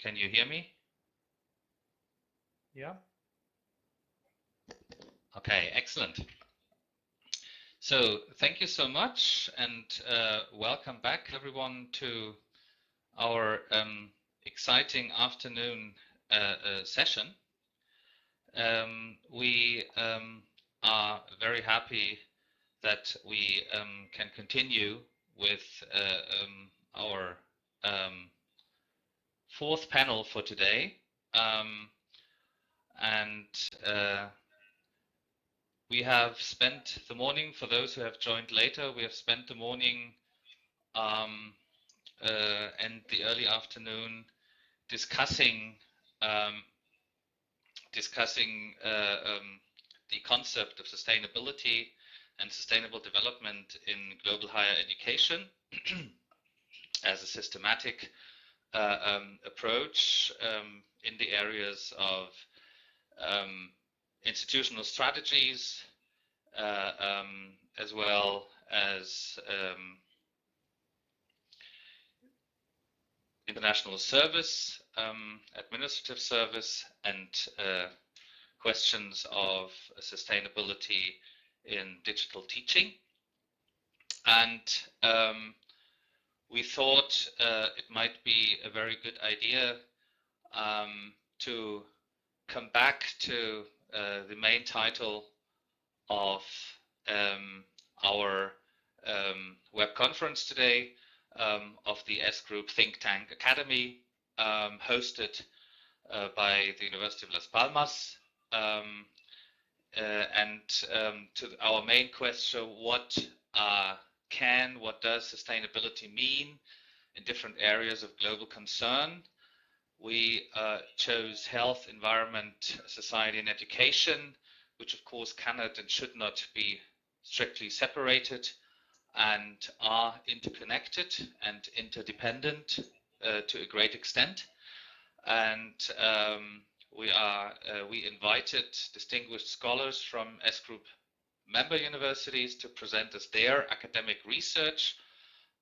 Can you hear me? Yeah. Okay, excellent. So thank you so much, and welcome back everyone to our exciting afternoon session. We are very happy that we can continue with our fourth panel for today. We have spent the morning, for those who have joined later, we have spent the morning and the early afternoon discussing the concept of sustainability and sustainable development in global higher education as a systematic approach in the areas of institutional strategies, as well as international service, administrative service, and questions of sustainability in digital teaching. And we thought it might be a very good idea to come back to the main title of our web conference today, of the S Group Think Tank Academy, hosted by the University of Las Palmas, and to our main question: what does sustainability mean in different areas of global concern? We chose health, environment, society, and education, which of course cannot and should not be strictly separated, and are interconnected and interdependent to a great extent. And we invited distinguished scholars from S Group member universities to present us their academic research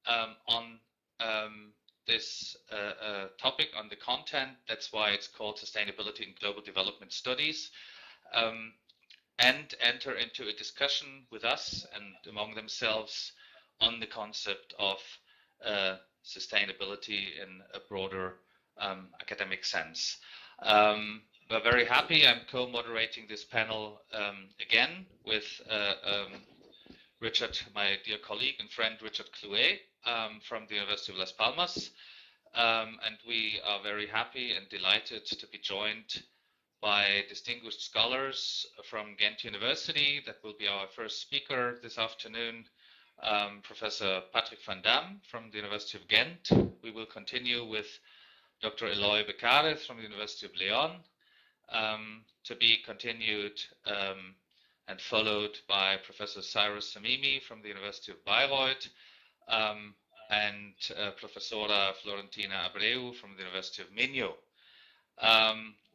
on this topic, on the content. That's why it's called Sustainability in Global Development Studies, and enter into a discussion with us and among themselves on the concept of sustainability in a broader academic sense. We're very happy. I'm co-moderating this panel again with Richard, my dear colleague and friend Richard Clouet from the University of Las Palmas. And we are very happy and delighted to be joined by distinguished scholars from Ghent University. That will be our first speaker this afternoon, Professor Patrick van Damme from the University of Ghent. We will continue with Dr. Eloy Becares from the University of León, to be continued and followed by Professor Cyrus Samimi from the University of Bayreuth, and Professora Florentina Abreu from the University of Minho.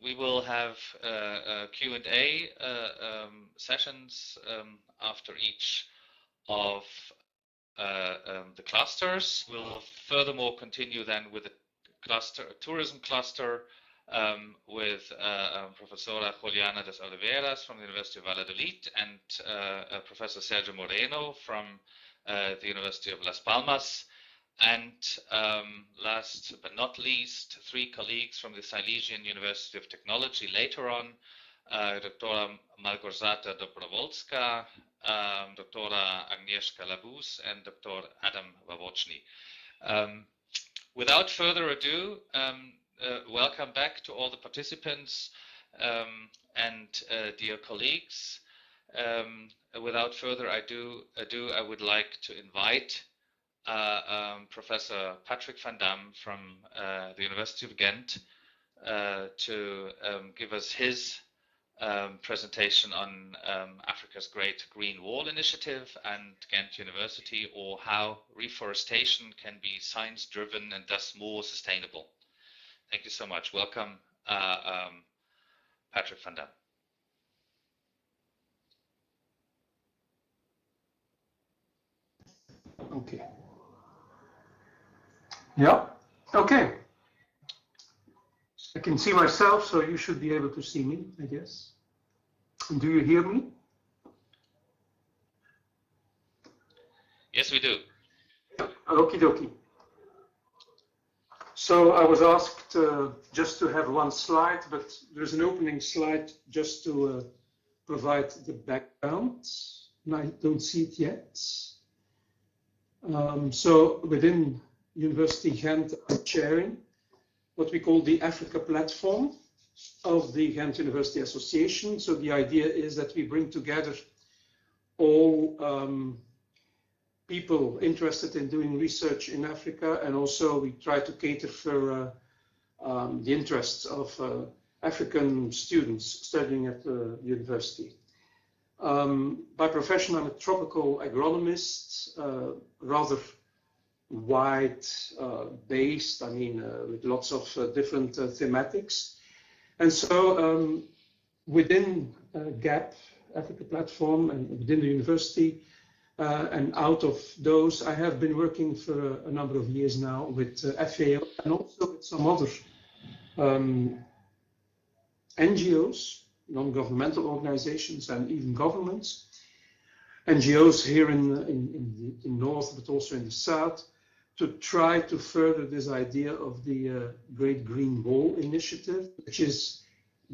We will have Q&A sessions after each of the clusters. We'll furthermore continue then with the tourism cluster with Professora Juliana das Oliveiras from the University of Valladolid and Professor Sergio Moreno from the University of Las Palmas. And last but not least, three colleagues from the Silesian University of Technology later on, Dr. Malgorzata Dobrowolska, Dr. Agnieszka Labus, and Dr. Adam Wawoczni. Without further ado, welcome back to all the participants and dear colleagues. Without further ado, I would like to invite Professor Patrick van Damme from the University of Ghent to give us his presentation on Africa's Great Green Wall Initiative and Ghent University, or how reforestation can be science-driven and thus more sustainable. Thank you so much. Welcome, Patrick van Damme. Okay. Yeah. Okay. I can see myself, so you should be able to see me, I guess. And do you hear me? Yes, we do. Okie dokie. So I was asked just to have one slide, but there's an opening slide just to provide the background. And I don't see it yet. So within University Ghent, I'm chairing what we call the Africa platform of the Ghent University Association. So the idea is that we bring together all people interested in doing research in Africa, and also we try to cater for the interests of African students studying at the university. By profession, I'm a tropical agronomist, rather wide based, I mean, with lots of different thematics. And so within GAP, Africa Platform, and within the university, and out of those, I have been working for a number of years now with FAO and also with some other NGOs, non-governmental organizations, and even governments. NGOs here in the north, but also in the south, to try to further this idea of the Great Green Wall Initiative, which is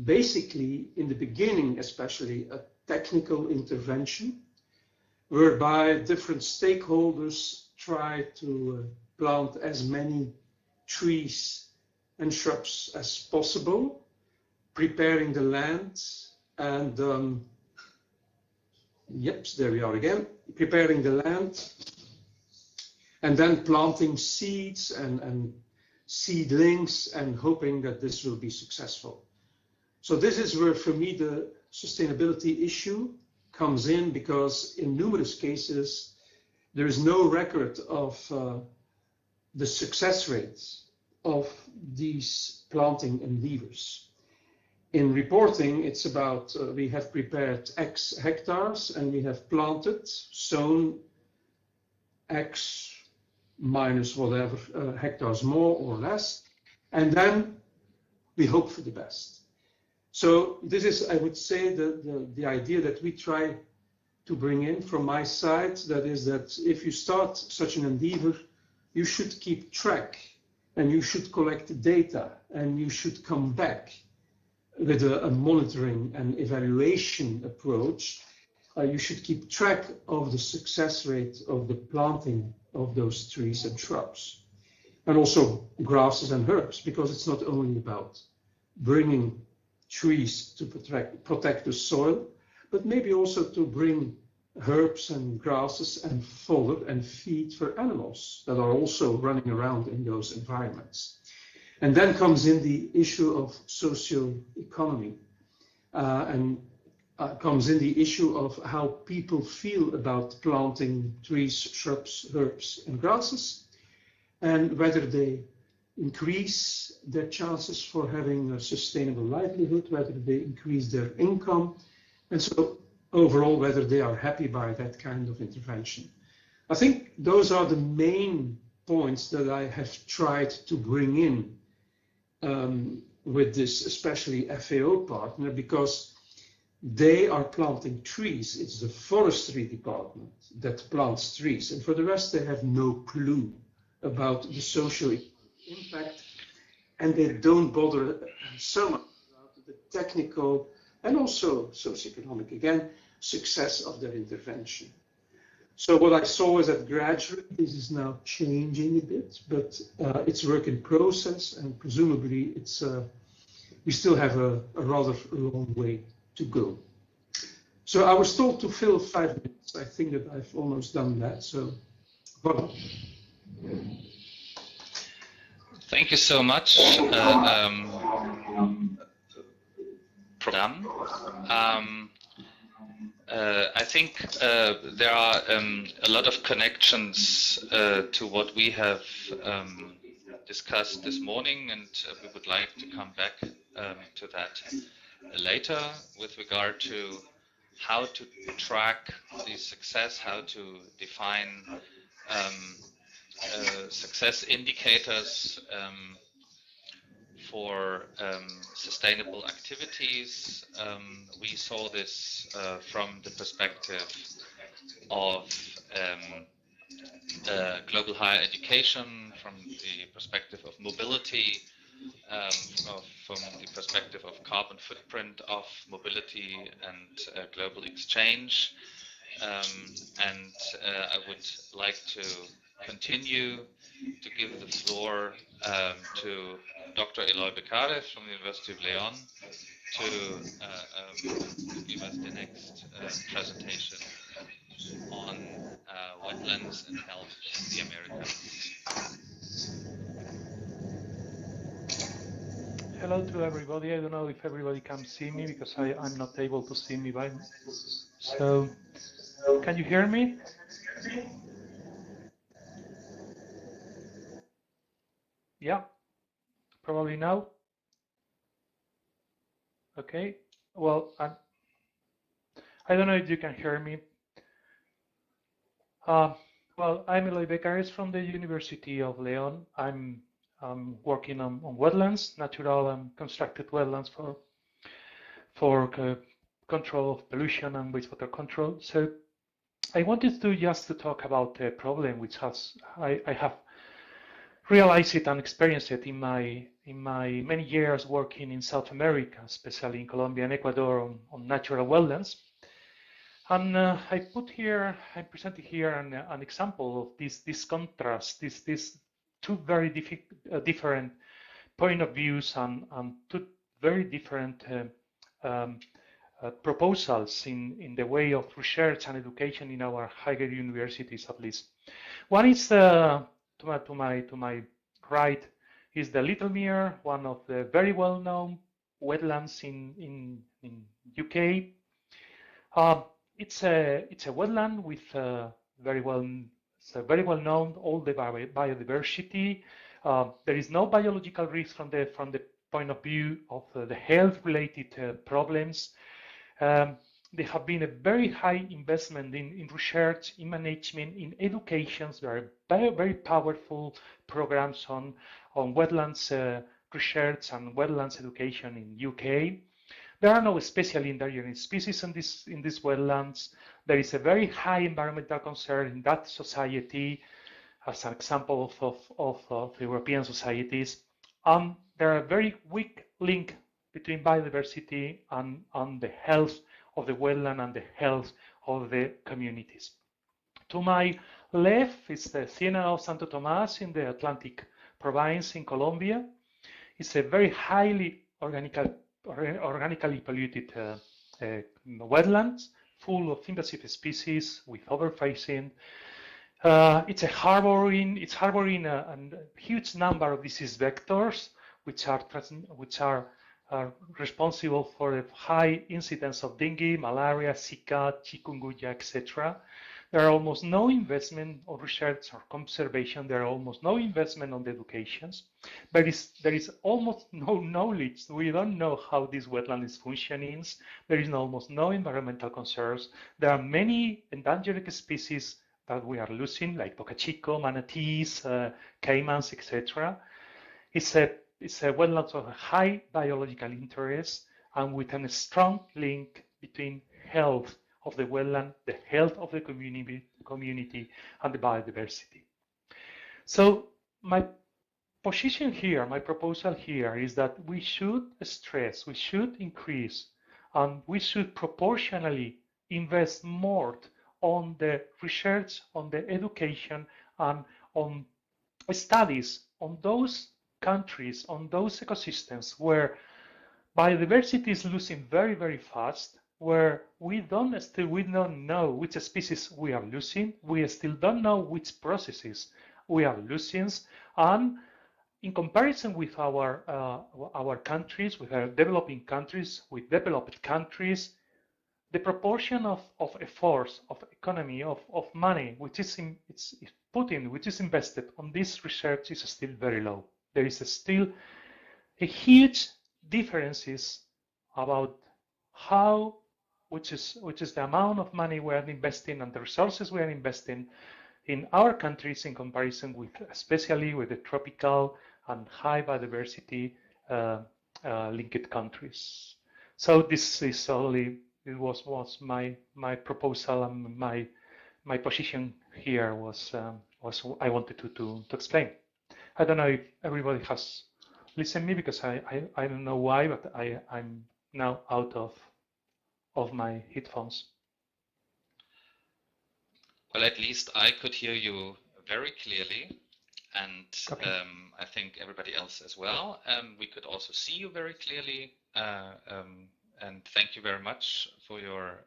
basically, in the beginning especially, a technical intervention whereby different stakeholders try to plant as many trees and shrubs as possible, preparing the land, and yep, there we are again, preparing the land, and then planting seeds and seedlings and hoping that this will be successful. So this is where, for me, the sustainability issue comes in, because in numerous cases, there is no record of the success rates of these planting endeavors. In reporting, it's about we have prepared X hectares and we have planted, sown X minus whatever hectares more or less, and then we hope for the best. So this is, I would say, the idea that we try to bring in from my side. That is that if you start such an endeavor, you should keep track and you should collect the data and you should come back with a monitoring and evaluation approach. You should keep track of the success rate of the planting of those trees and shrubs, and also grasses and herbs, because it's not only about bringing trees to protect the soil, but maybe also to bring herbs and grasses and fodder and feed for animals that are also running around in those environments. And then comes in the issue of socio-economy, and comes in the issue of how people feel about planting trees, shrubs, herbs, and grasses, and whether they increase their chances for having a sustainable livelihood, whether they increase their income, and so overall whether they are happy by that kind of intervention. I think those are the main points that I have tried to bring in with this, especially FAO partner, because they are planting trees. It's the forestry department that plants trees, and for the rest they have no clue about the social impact, and they don't bother so much about the technical and also socioeconomic, again, success of their intervention. So what I saw is that gradually this is now changing a bit, but it's a work in process, and presumably it's we still have a rather long way to go. So I was told to fill 5 minutes. I think that I've almost done that. So, voilà. Thank you so much, Program. I think there are a lot of connections to what we have discussed this morning, and we would like to come back to that later with regard to how to track the success, how to define success indicators for sustainable activities. We saw this from the perspective of global higher education, from the perspective of mobility, from the perspective of carbon footprint of mobility and global exchange. And I would like to continue to give the floor to Dr. Eloy Becares from the University of León to give us the next presentation on wetlands and health in the Americas. Hello to everybody. I don't know if everybody can see me because I'm not able to see me. So, can you hear me? Yeah, probably now. Okay. Well, I don't know if you can hear me. Well, I'm Eloy Becares from the University of León. I'm working on wetlands, natural and constructed wetlands for control of pollution and wastewater control. So I wanted to just to talk about a problem which I have realized it and experienced it in my many years working in South America, especially in Colombia and Ecuador on natural wetlands. And I presented here an example of this contrast, this two very different point of views and two very different proposals in the way of research and education in our higher universities, at least. One is to my right is the Little Mere, one of the very well-known wetlands in UK. It's a wetland with very well known all the biodiversity. There is no biological risk from the point of view of the health-related problems. There have been a very high investment in research, in management, in education. There are very powerful programs on wetlands research and wetlands education in UK. There are no special endangered species in these wetlands. There is a very high environmental concern in that society, as an example of European societies. There are a very weak link between biodiversity and the health of the wetland and the health of the communities. To my left is the Ciénaga of Santo Tomás in the Atlantic province in Colombia. It's a very highly organically polluted wetlands, full of invasive species with overfishing. It's harboring a huge number of disease vectors, which are responsible for a high incidence of dengue, malaria, Zika, chikungunya, etc. There are almost no investment on research or conservation. There are almost no investment on the educations. There is almost no knowledge. We don't know how this wetland is functioning. There is almost no environmental concerns. There are many endangered species that we are losing, like bocachico, manatees, caimans, etc. It's a wetland of high biological interest and with a strong link between health of the wetland, the health of the community and the biodiversity. So my position here, my proposal here is that we should stress, we should increase, and we should proportionally invest more on the research, on the education, and on studies on those countries, on those ecosystems where biodiversity is losing very, very fast, where we don't know which species we are losing, we still don't know which processes we are losing, and in comparison with our countries, with our developing countries, with developed countries, the proportion of efforts, of economy, of money which is invested on this research is still very low. There is still a huge differences about which is the amount of money we are investing and the resources we are investing in our countries in comparison with, especially with the tropical and high biodiversity linked countries. So this is only, it was my proposal, and my position here was I wanted to explain. I don't know if everybody has listened me, because I don't know why, but I'm now out of my headphones. Well, at least I could hear you very clearly, and Okay. I think everybody else as well. We could also see you very clearly, and thank you very much for your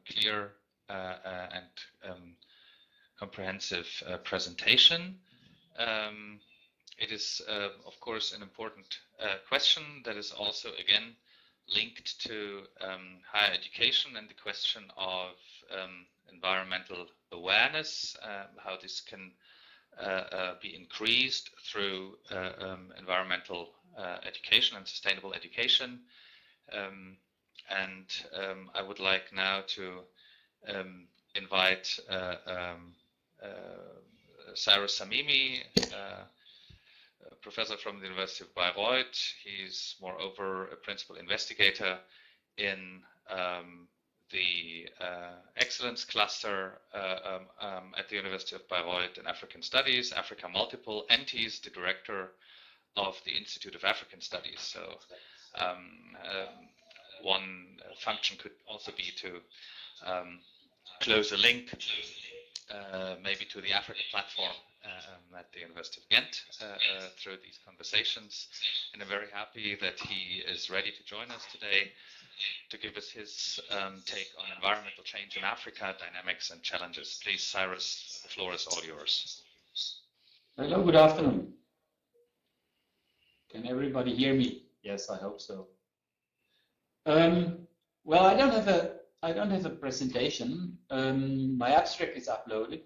clear and comprehensive presentation. It is, of course, an important question that is also, again, linked to higher education and the question of environmental awareness, how this can be increased through environmental education and sustainable education. I would like now to invite Cyrus Samimi, a professor from the University of Bayreuth. He's moreover a principal investigator in the Excellence Cluster at the University of Bayreuth in African Studies, Africa Multiple, and he's the director of the Institute of African Studies. So one function could also be to close a link maybe to the Africa platform at the University of Ghent through these conversations. And I'm very happy that he is ready to join us today to give us his take on environmental change in Africa, dynamics and challenges. Please, Cyrus, the floor is all yours. Hello, good afternoon. Can everybody hear me? Yes, I hope so. Well, I don't have a presentation. My abstract is uploaded,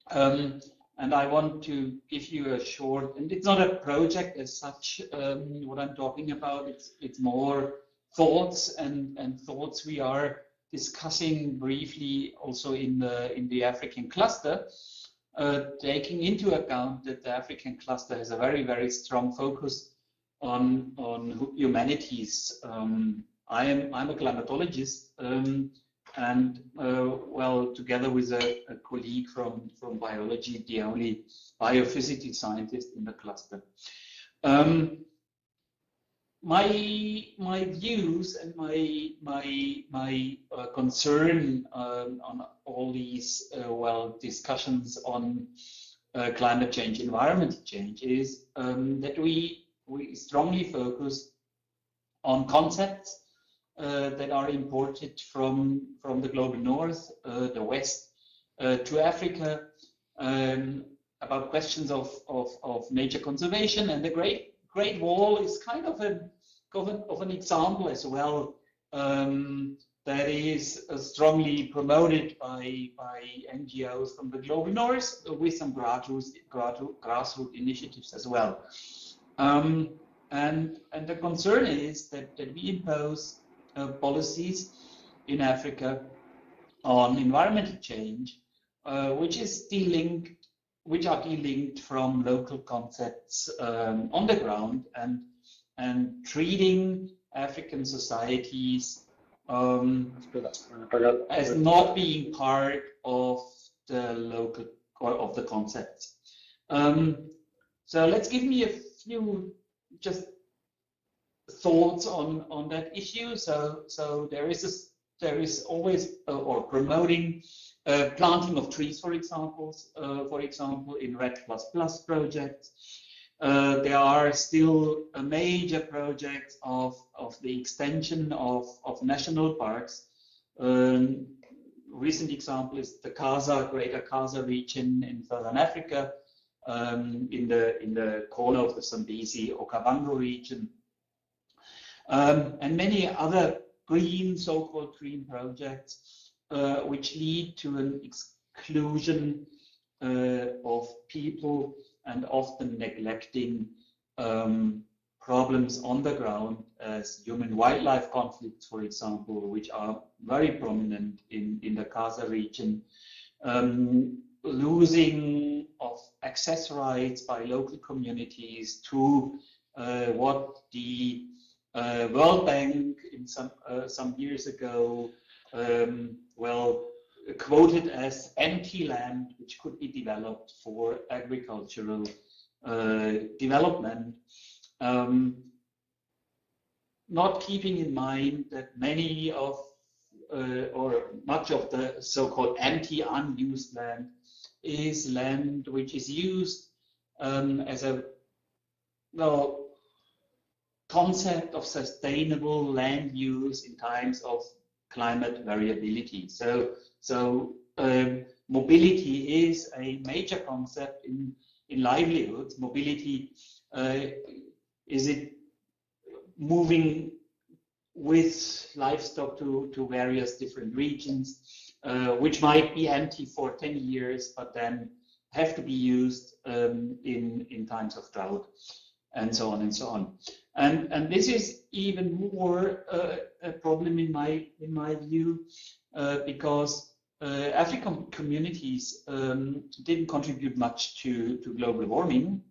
and I want to give you a short. And it's not a project as such. What I'm talking about, it's more thoughts and thoughts we are discussing briefly also in the African cluster, taking into account that the African cluster has a very strong focus on humanities. I'm a climatologist, and well, together with a colleague from biology, the only biophysics scientist in the cluster. My views and my concern on all these well discussions on climate change, environmental change is that we strongly focus on concepts that are imported from the global north, the west, to Africa, about questions of nature conservation. And the Great Wall is kind of an example as well, that is strongly promoted by NGOs from the global north, with some grassroots initiatives as well. And the concern is that we impose policies in Africa on environmental change, which are delinked from local concepts on the ground, and treating African societies as not being part of the local or of the concepts. So let's give me a few just thoughts on that issue. So there is always or promoting planting of trees, for example, in REDD++ projects. There are still a major projects of the extension of national parks. Recent example is the Greater Kasa region in Southern Africa, in the corner of the Zambezi Okavango region, and many other so-called green projects, which lead to an exclusion of people and often neglecting problems on the ground, as human-wildlife conflicts, for example, which are very prominent in the Kasa region, losing of access rights by local communities to what the World Bank in some years ago quoted as empty land which could be developed for agricultural development, not keeping in mind that many of or much of the so-called empty unused land is land which is used as a concept of sustainable land use in times of climate variability. So mobility is a major concept in livelihoods. Mobility, is it moving with livestock to various different regions, which might be empty for 10 years, but then have to be used in times of drought, and so on and so on. And this is even more a problem in my view, because African communities didn't contribute much to global warming.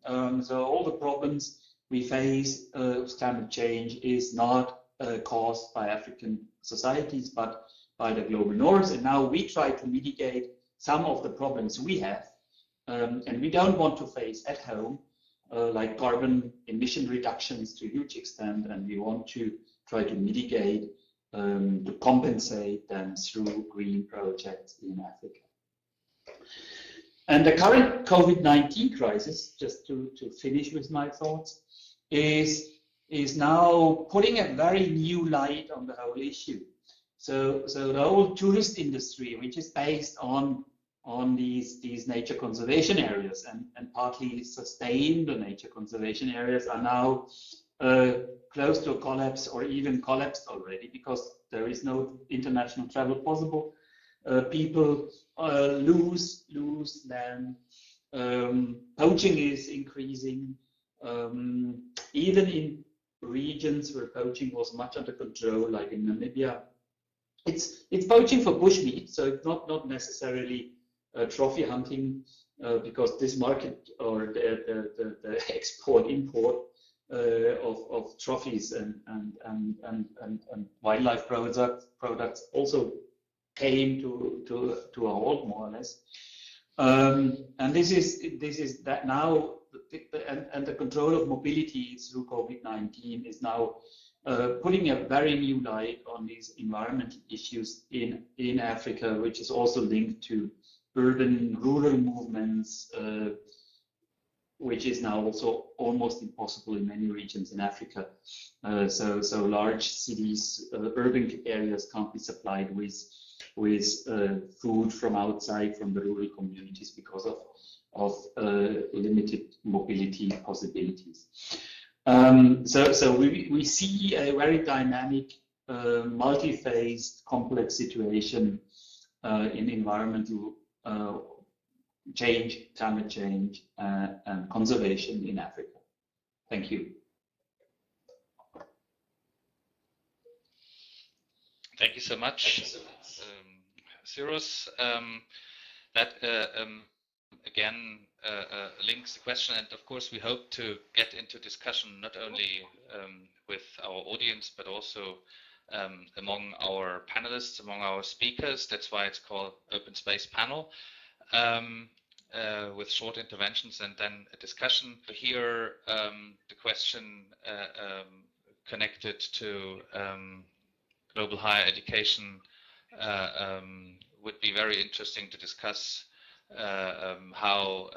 So all the problems we face with climate change is not caused by African societies, but by the global north. And now we try to mitigate some of the problems we have, and we don't want to face at home, like carbon emission reductions to a huge extent, and we want to try to mitigate, to compensate them through green projects in Africa. And the current COVID-19 crisis, just to finish with my thoughts, is now putting a very new light on the whole issue. So the whole tourist industry, which is based on these nature conservation areas and partly sustain the nature conservation areas, are now close to a collapse, or even collapsed already, because there is no international travel possible. People lose land. Poaching is increasing. Even in regions where poaching was much under control, like in Namibia, it's poaching for bushmeat, so it's not necessarily trophy hunting, because this market, or the export-import of trophies and wildlife products also came to a halt, more or less. And this is that now. And the control of mobility through COVID-19 is now putting a very new light on these environmental issues in Africa, which is also linked to urban-rural movements, which is now also almost impossible in many regions in Africa. So large cities, urban areas can't be supplied with food from outside, from the rural communities, because of limited mobility possibilities. So we see a very dynamic, multi-phased, complex situation in environmental change, climate change, and conservation in Africa. Thank you. Thank you so much, Cyrus. That again links the question, and of course we hope to get into discussion not only with our audience, but also among our panelists, among our speakers. That's why it's called Open Space Panel, with short interventions and then a discussion. Here the question connected to global higher education would be very interesting to discuss, how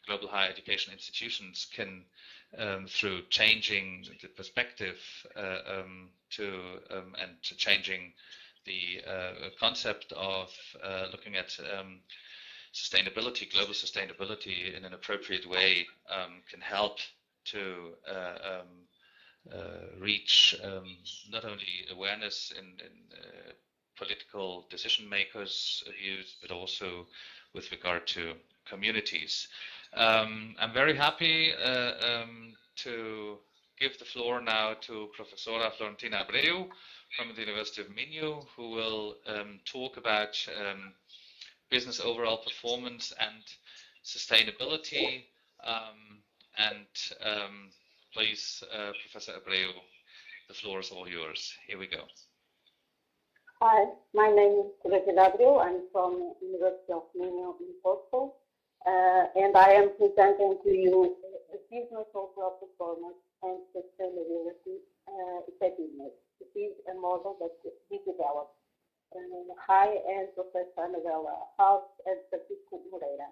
global higher education institutions can, through changing the perspective and changing the concept of looking at sustainability, global sustainability in an appropriate way, can help to reach not only awareness in political decision makers' views, but also with regard to communities. I'm very happy to give the floor now to Professora Florentina Abreu from the University of Minho, who will talk about business overall performance and sustainability, and please, Professor Abreu, the floor is all yours. Here we go. Hi, my name is Juliana Abreu. I'm from University of Minho in Portugal, and I am presenting to you the business overall performance and sustainability effectiveness. This is a model that we developed. And Professor Anabela House and Francisco Moreira.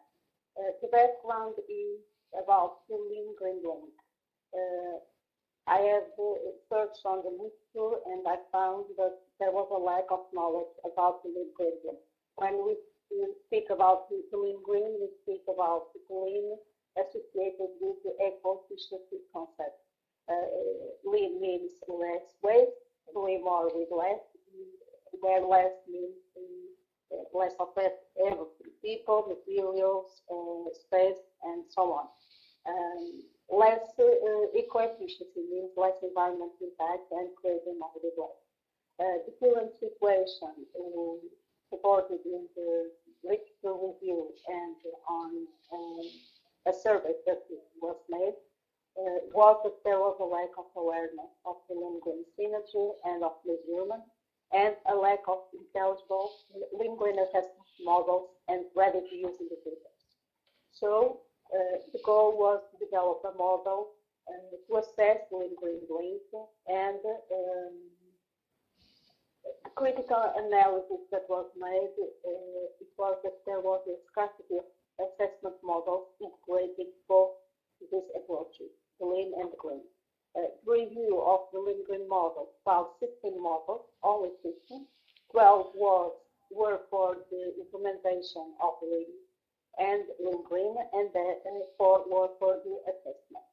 The background is about the Green Link. I have searched on the literature and I found that there was a lack of knowledge about the Green Link. When we speak about the green, we speak about the green associated with the eco-efficiency concept. Lean means less waste, doing more with less, where less means less of everything, people, materials, space, and so on. Less eco-efficiency means less environmental impact and creating more with less. The current situation supported in the literature review and on a survey that was made was that there was a lack of awareness of the lean-green synergy and of the human, and a lack of intelligible lean-green assessment models and ready-to-use indicators. So the goal was to develop a model to assess lean-green link, and the critical analysis that was made, it was that there was a scarcity of assessment models integrating both these approaches, the lean and the green. Review of the lean-green model found 16 models, only 16. 12 were for the implementation of lean and lean-green, and 4 were for the assessment.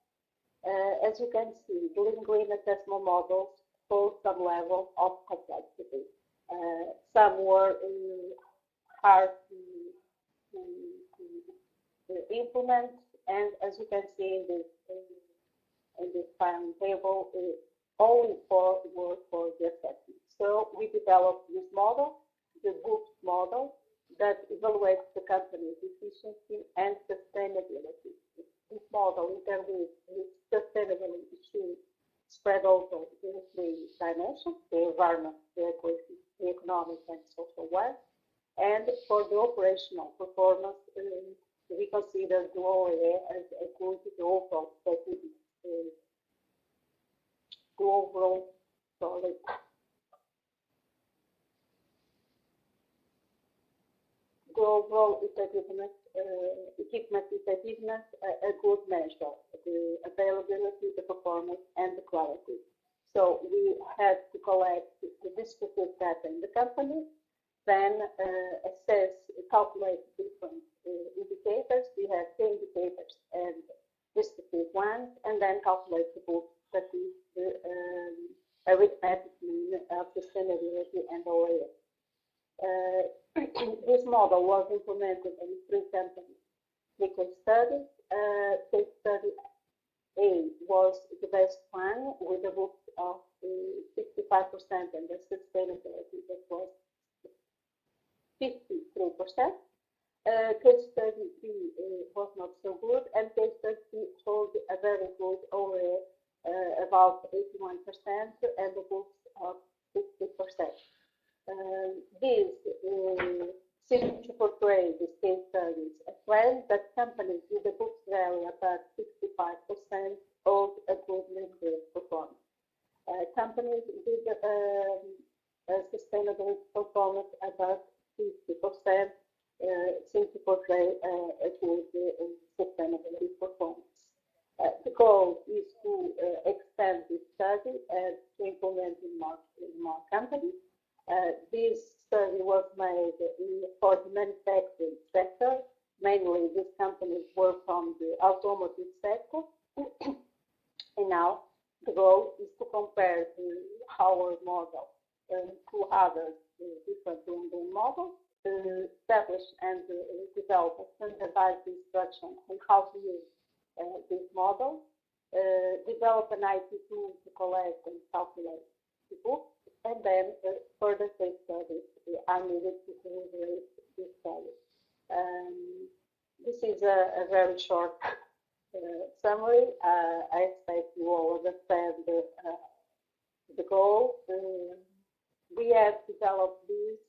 As you can see, the lean-green assessment models hold some level of complexity. Some were hard to implement, and as you can see in this timetable, only 4 were for the assessment. So we developed this model, the BOOST model, that evaluates the company's efficiency and sustainability. This model intervenes with sustainability issues spread over the 3 dimensions: the environment, the economic and social one. And for the operational performance, we consider the OEA as a good overall strategy. The overall effectiveness, equipment effectiveness, a good measure, the availability, the performance, and the quality. So we had to collect the descriptive data in the company, then assess, calculate different indicators. We have 10 indicators and descriptive ones, and then calculate the book, that is the arithmetic mean of sustainability and OEA. This model was implemented in 3 companies, 3 case studies. Case study A was the best one with a book of 65% and the sustainability that was 53%. Case study B was not so good, and case study C showed a very good OEA, about 81%, and the books of 60%. This seems to portray these case studies a trend that companies with a book value about 65% hold a good lean-green performance. Companies with a sustainable performance about 50% seem to portray a good sustainability performance. The goal is to extend this study and to implement in more companies. This study was made for the manufacturing sector. Mainly, these companies were from the automotive sector. And now the goal is to compare our model to other different lean models, establish and develop a standardized instruction on how to use this model, develop an IT tool to collect and calculate the book, and then further case studies are needed to corroborate this study. This is a very short summary. I expect you all understand the goal. We have developed this.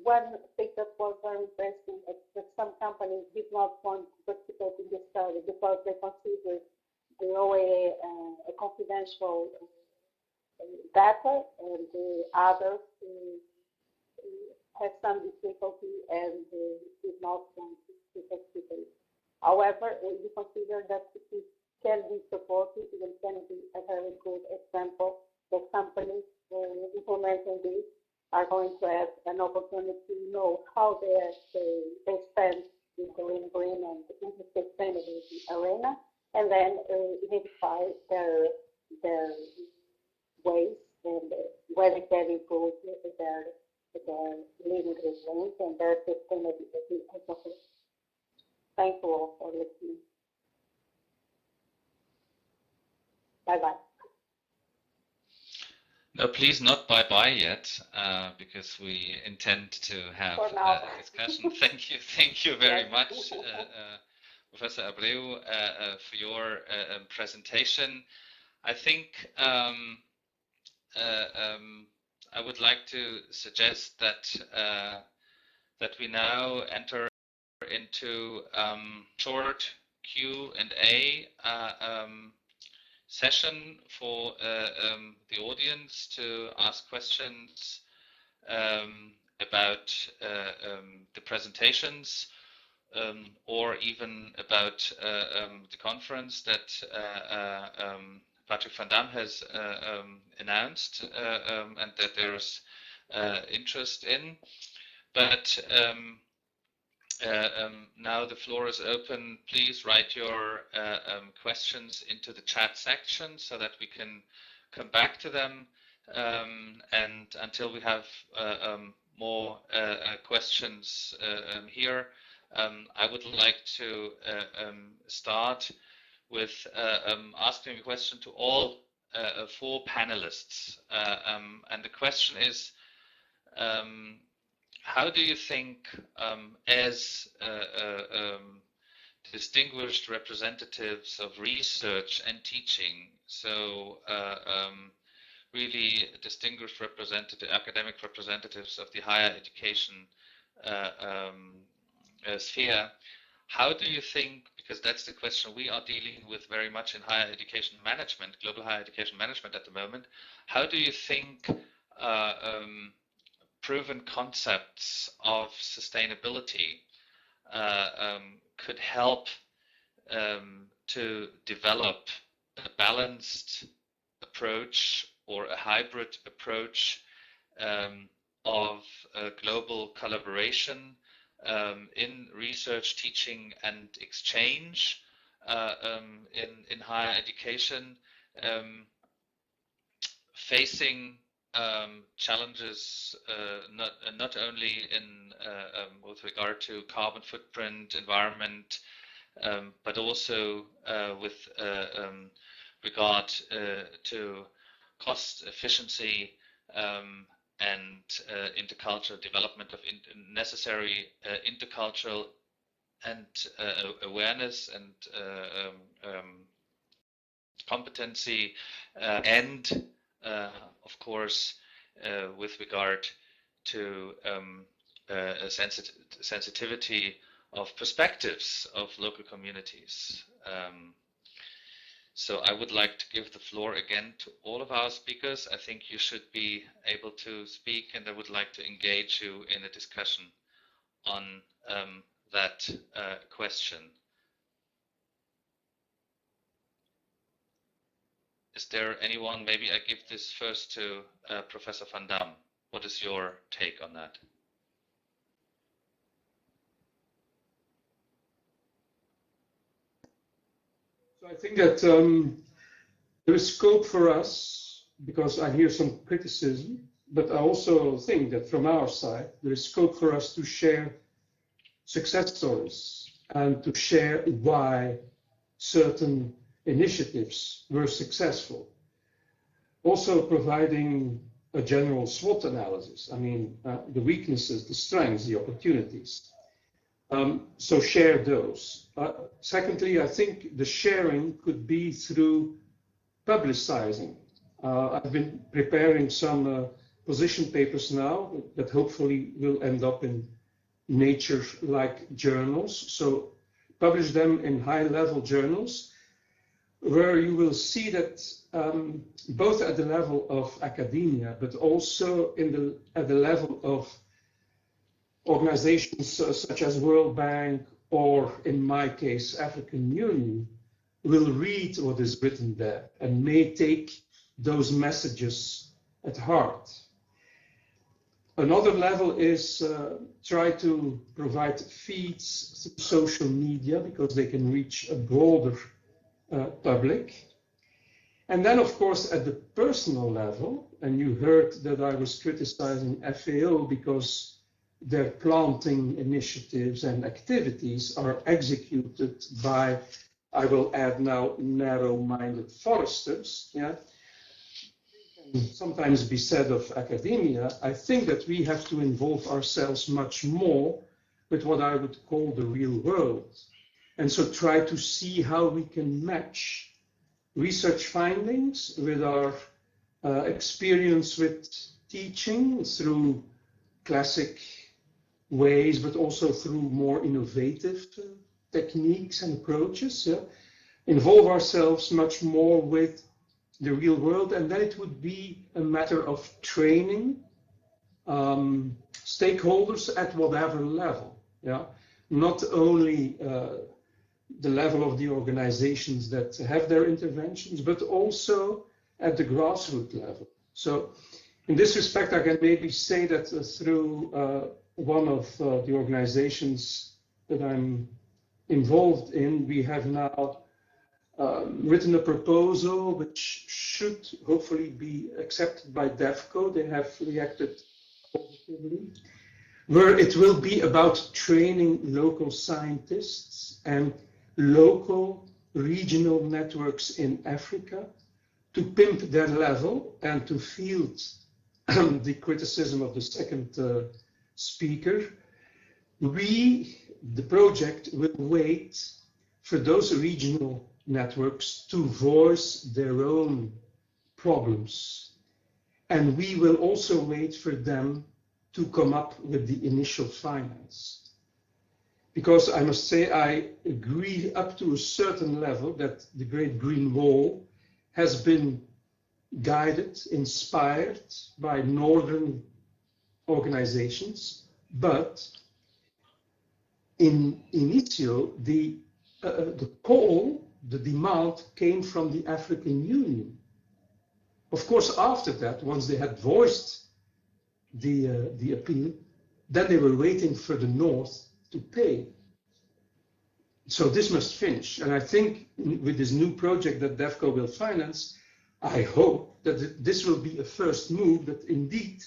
One thing that was very interesting is that some companies did not want to participate in this study because they consider the OA a confidential data, and the others have some difficulty and did not want to participate. However, we consider that it can be supported and can be a very good example that companies implementing this are going to have an opportunity to know how they stand in the green and in the sustainability arena, and then identify their ways and where they can improve their living resilience and their sustainability as a whole. Thank you all for listening. Bye-bye. No, please not bye-bye yet, because we intend to have a discussion. Thank you very much, Professor Abreu, for your presentation. I think I would like to suggest that that we now enter into short Q&A session for the audience to ask questions about the presentations or even about the conference that Patrick van Damme has announced and that there's interest in. But now the floor is open. Please write your questions into the chat section so that we can come back to them. And until we have more questions here, I would like to start with asking a question to all four panelists. And the question is, how do you think, as distinguished representatives of research and teaching, so really distinguished academic representatives of the higher education sphere, how do you think, because that's the question we are dealing with very much in higher education management, global higher education management at the moment, how do you think proven concepts of sustainability could help to develop a balanced approach or a hybrid approach of global collaboration in research, teaching, and exchange in higher education, facing challenges not only in with regard to carbon footprint, environment, but also with regard to cost efficiency and intercultural development of necessary intercultural and awareness and competency, and of course with regard to sensitivity of perspectives of local communities. So I would like to give the floor again to all of our speakers. I think you should be able to speak, and I would like to engage you in a discussion on that question. Is there anyone? Maybe I give this first to Professor van Damme. What is your take on that? So I think that there is scope for us, because I hear some criticism, but I also think that from our side, there is scope for us to share success stories and to share why certain initiatives were successful. Also providing a general SWOT analysis. I mean, the weaknesses, the strengths, the opportunities. So share those. Secondly, I think the sharing could be through publicizing. I've been preparing some position papers now that hopefully will end up in Nature-like journals. So publish them in high-level journals where you will see that both at the level of academia, but also at the level of organizations such as World Bank, or in my case, African Union, will read what is written there and may take those messages at heart. Another level is try to provide feeds through social media because they can reach a broader public. And then, of course, at the personal level, and you heard that I was criticizing FAO because their planting initiatives and activities are executed by, I will add now, narrow-minded foresters. Yeah, can sometimes be said of academia. I think that we have to involve ourselves much more with what I would call the real world, and so try to see how we can match research findings with our experience with teaching through classic ways, but also through more innovative techniques and approaches. Yeah? Involve ourselves much more with the real world, and then it would be a matter of training stakeholders at whatever level. Yeah? Not only the level of the organizations that have their interventions, but also at the grassroots level. So in this respect, I can maybe say that through one of the organizations that I'm involved in, we have now written a proposal which should hopefully be accepted by DEFCO. They have reacted positively, where it will be about training local scientists and local regional networks in Africa to pimp their level and to field the criticism of the second speaker. We, the project, will wait for those regional networks to voice their own problems. And we will also wait for them to come up with the initial finance. Because I must say, I agree up to a certain level that the Great Green Wall has been guided, inspired by northern organizations, but in initio, the call, the demand came from the African Union. Of course, after that, once they had voiced the appeal, then they were waiting for the North to pay. So this must finish. And I think with this new project that DEFCO will finance, I hope that this will be a first move that indeed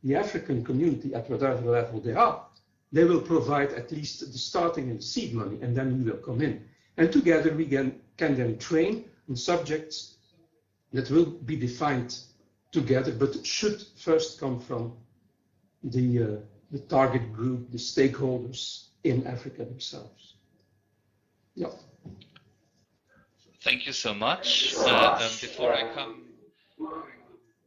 the African community, at whatever level they are, they will provide at least the starting and seed money, and then we will come in. And together we can then train on subjects that will be defined together, but should first come from the target group, the stakeholders in Africa themselves. Yeah. Thank you so much.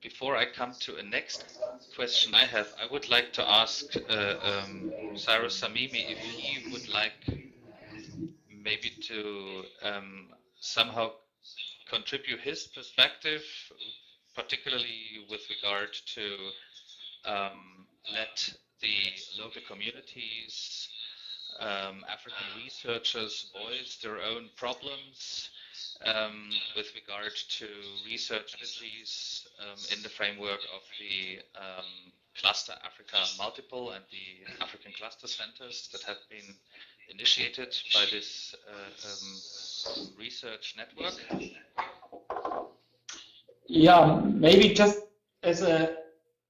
Before I come to a next question I have, I would like to ask Cyrus Samimi if he would like maybe to somehow contribute his perspective, particularly with regard to let the local communities, African researchers voice their own problems with regard to research strategies in the framework of the Cluster Africa Multiple and the African Cluster Centers that have been initiated by this research network. Yeah, maybe just as a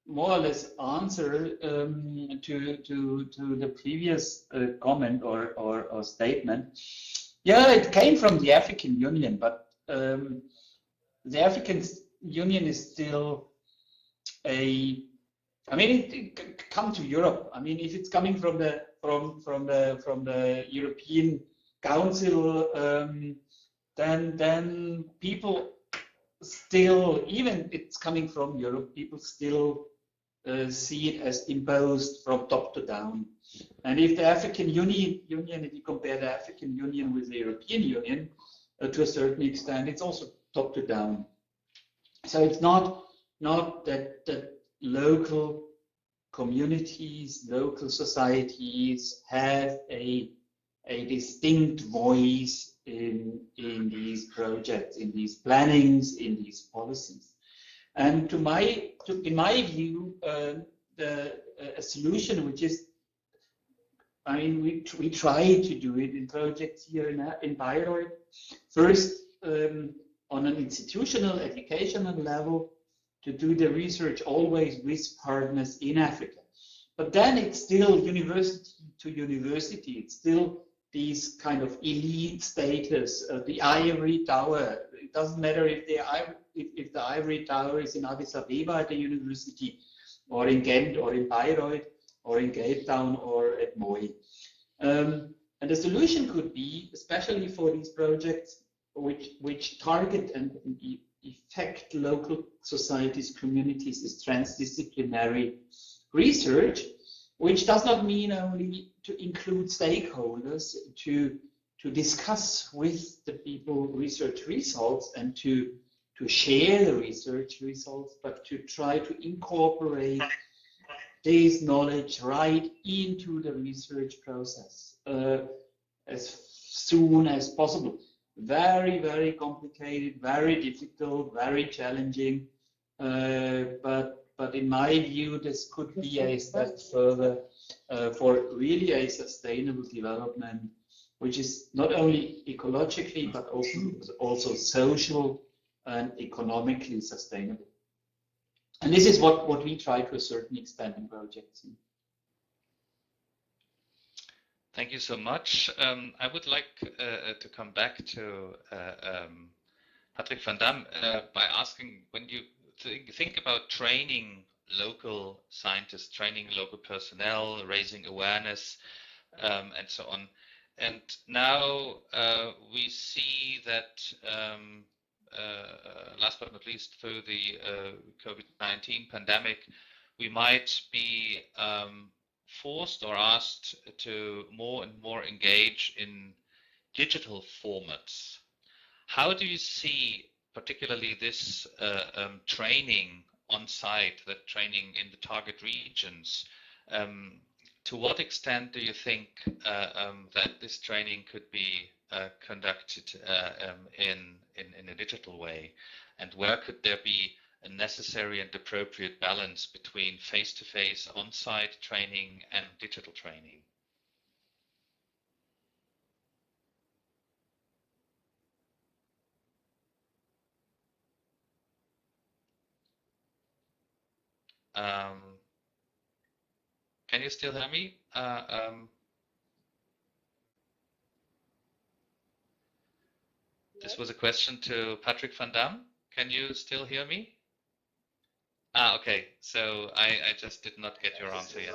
more or less answer to the previous comment or statement. Yeah, it came from the African Union, but the African Union is still I mean, it come to Europe. I mean, if it's coming from the the European Council, then people still, even it's coming from Europe, people still see it as imposed from top to down. And if the African Union, if you compare the African Union with the European Union, to a certain extent, it's also top to down. So it's not that local communities, local societies have a distinct voice in these projects, in these plannings, in these policies. And in my view, a solution which is, I mean, we try to do it in projects here in Bayreuth. First, on an institutional, educational level, to do the research always with partners in Africa. But then it's still university to university. It's still these kind of elite status, the ivory tower. It doesn't matter if the ivory tower is in Addis Abeba at the university, or in Ghent, or in Bayreuth, or in Cape Town, or at Moi. And the solution could be, especially for these projects which target and affect local societies, communities, is transdisciplinary research, which does not mean only to include stakeholders, to discuss with the people research results and to share the research results, but to try to incorporate this knowledge right into the research process as soon as possible. Very, very complicated, very difficult, very challenging, but in my view, this could be a step further for really a sustainable development, which is not only ecologically, but also social and economically sustainable. And this is what we try to a certain extent in projects. Thank you so much. I would like to come back to Patrick van Damme by asking, when you think about training local scientists, training local personnel, raising awareness, and so on. And now we see that, last but not least, through the COVID-19 pandemic, we might be forced or asked to more and more engage in digital formats. How do you see particularly this training on site, that training in the target regions? To what extent do you think that this training could be conducted in a digital way? And where could there be a necessary and appropriate balance between face-to-face on-site training and digital training? Can you still hear me? This was a question to Patrick van Damme. Can you still hear me? Okay, so I just did not get your answer yet.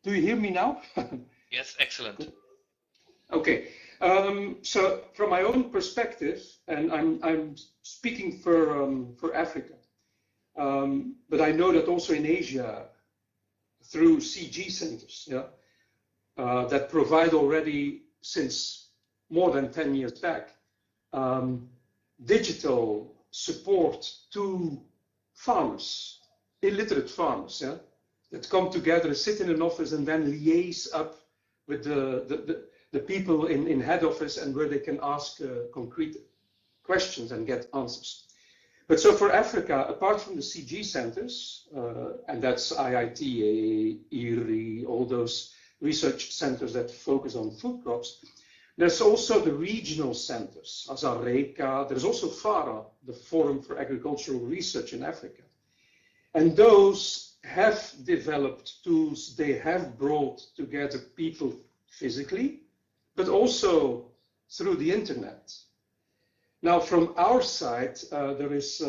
Do you hear me now? Yes, excellent. Okay, so from my own perspective, and I'm speaking for Africa, but I know that also in Asia, through CG centers, that provide already since more than 10 years back, digital support to farmers, illiterate farmers, that come together, sit in an office, and then liaise up with the people in head office, and where they can ask concrete questions and get answers. But so for Africa, apart from the CG centers, and that's IIT, IRI, all those research centers that focus on food crops, there's also the regional centers, Azareka. There's also FARA, the Forum for Agricultural Research in Africa. And those have developed tools. They have brought together people physically, but also through the internet. Now, from our side, there is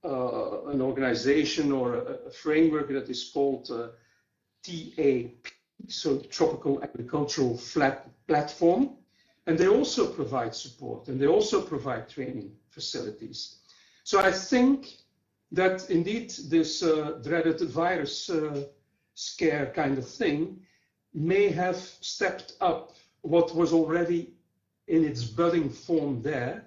an organization or a framework that is called TAP, so Tropical Agricultural Platform, and they also provide support and they also provide training facilities. So I think that indeed this dreaded virus scare kind of thing may have stepped up what was already in its budding form there,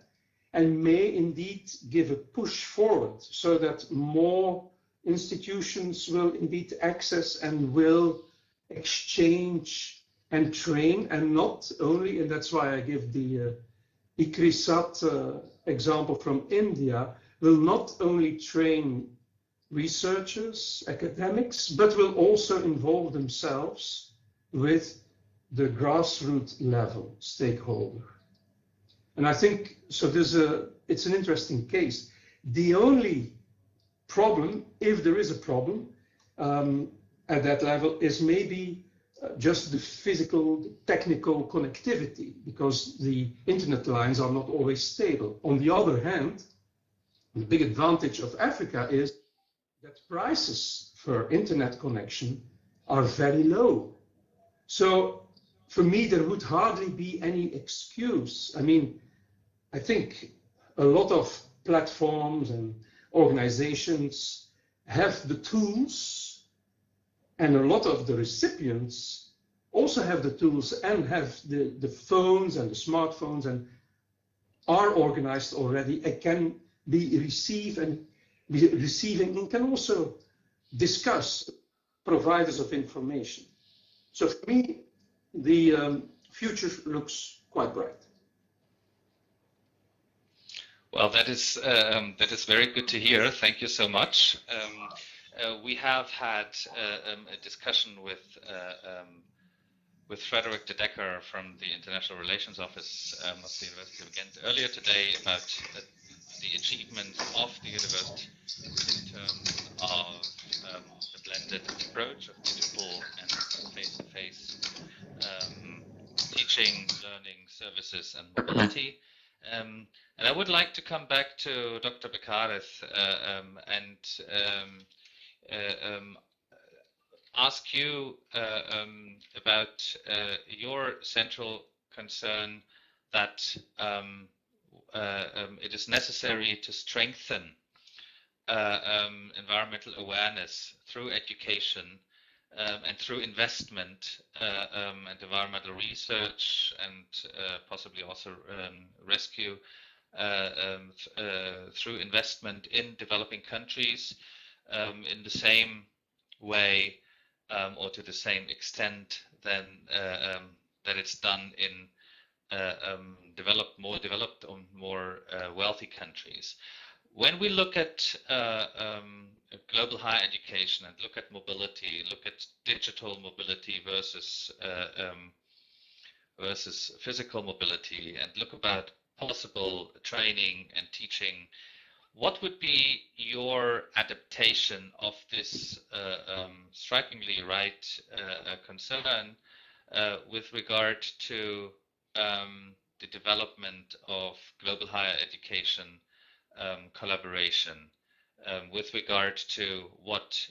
and may indeed give a push forward so that more institutions will indeed access and will exchange and train, and not only, and that's why I give the ICRISAT example from India, will not only train researchers, academics, but will also involve themselves with the grassroots level stakeholder. And I think, so it's an interesting case. The only problem, if there is a problem at that level, is maybe just the physical, the technical connectivity, because the internet lines are not always stable. On the other hand, the big advantage of Africa is that prices for internet connection are very low. So for me, there would hardly be any excuse. I mean, I think a lot of platforms and organizations have the tools, and a lot of the recipients also have the tools and have the phones and the smartphones and are organized already and can be receiving and can also discuss providers of information. So for me, the future looks quite bright. Well, that is very good to hear. Thank you so much. We have had a discussion with Frederick de Decker from the International Relations Office of the University of Ghent earlier today about the achievements of the university in terms of the blended approach of digital and face-to-face teaching, learning, services, and mobility. And I would like to come back to Dr. Becares and ask you about your central concern that it is necessary to strengthen environmental awareness through education and through investment and environmental research and possibly also rescue through investment in developing countries in the same way or to the same extent than that it's done in more developed or more wealthy countries. When we look at global higher education and look at mobility, look at digital mobility versus physical mobility, and look about possible training and teaching, what would be your adaptation of this strikingly right concern with regard to the development of global higher education collaboration, with regard to what,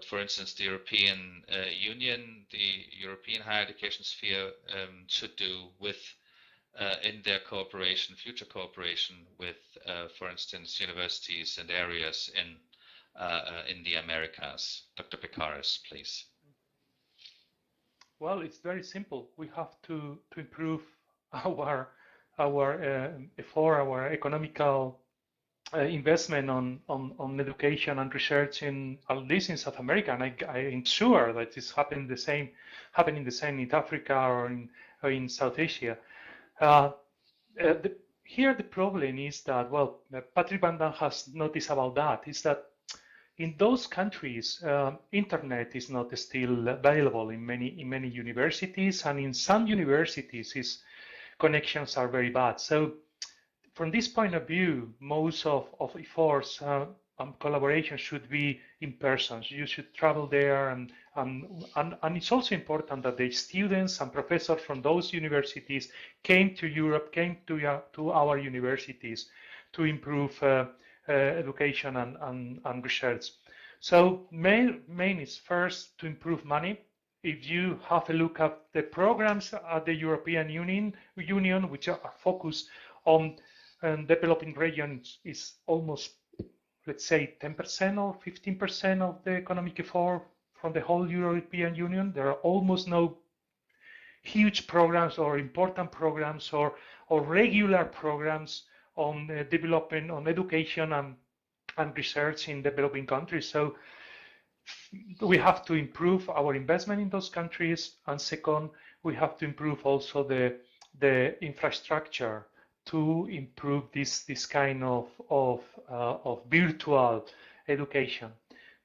for instance, the European Union, the European higher education sphere should do with in their cooperation, future cooperation with, for instance, universities and areas in the Americas. Dr. Becares, please. Well, it's very simple. We have to improve our economical investment on education and research in at least in South America, and I'm sure that it's happening the same in Africa or in South Asia. Here the problem is that, well, Patrick Van Dam has noticed about that, is that in those countries, internet is not still available in many universities, and in some universities, connections are very bad. So from this point of view, most of efforts and collaboration should be in person. You should travel there and And it's also important that the students and professors from those universities came to Europe, came to our universities to improve education and research. So main is first to improve money. If you have a look at the programs at the European Union which are focused on developing regions, is almost, let's say, 10% or 15% of the economic effort from the whole European Union. There are almost no huge programs or important programs or regular programs on development, on education and research in developing countries. So we have to improve our investment in those countries, and second, we have to improve also the infrastructure to improve this kind of virtual education.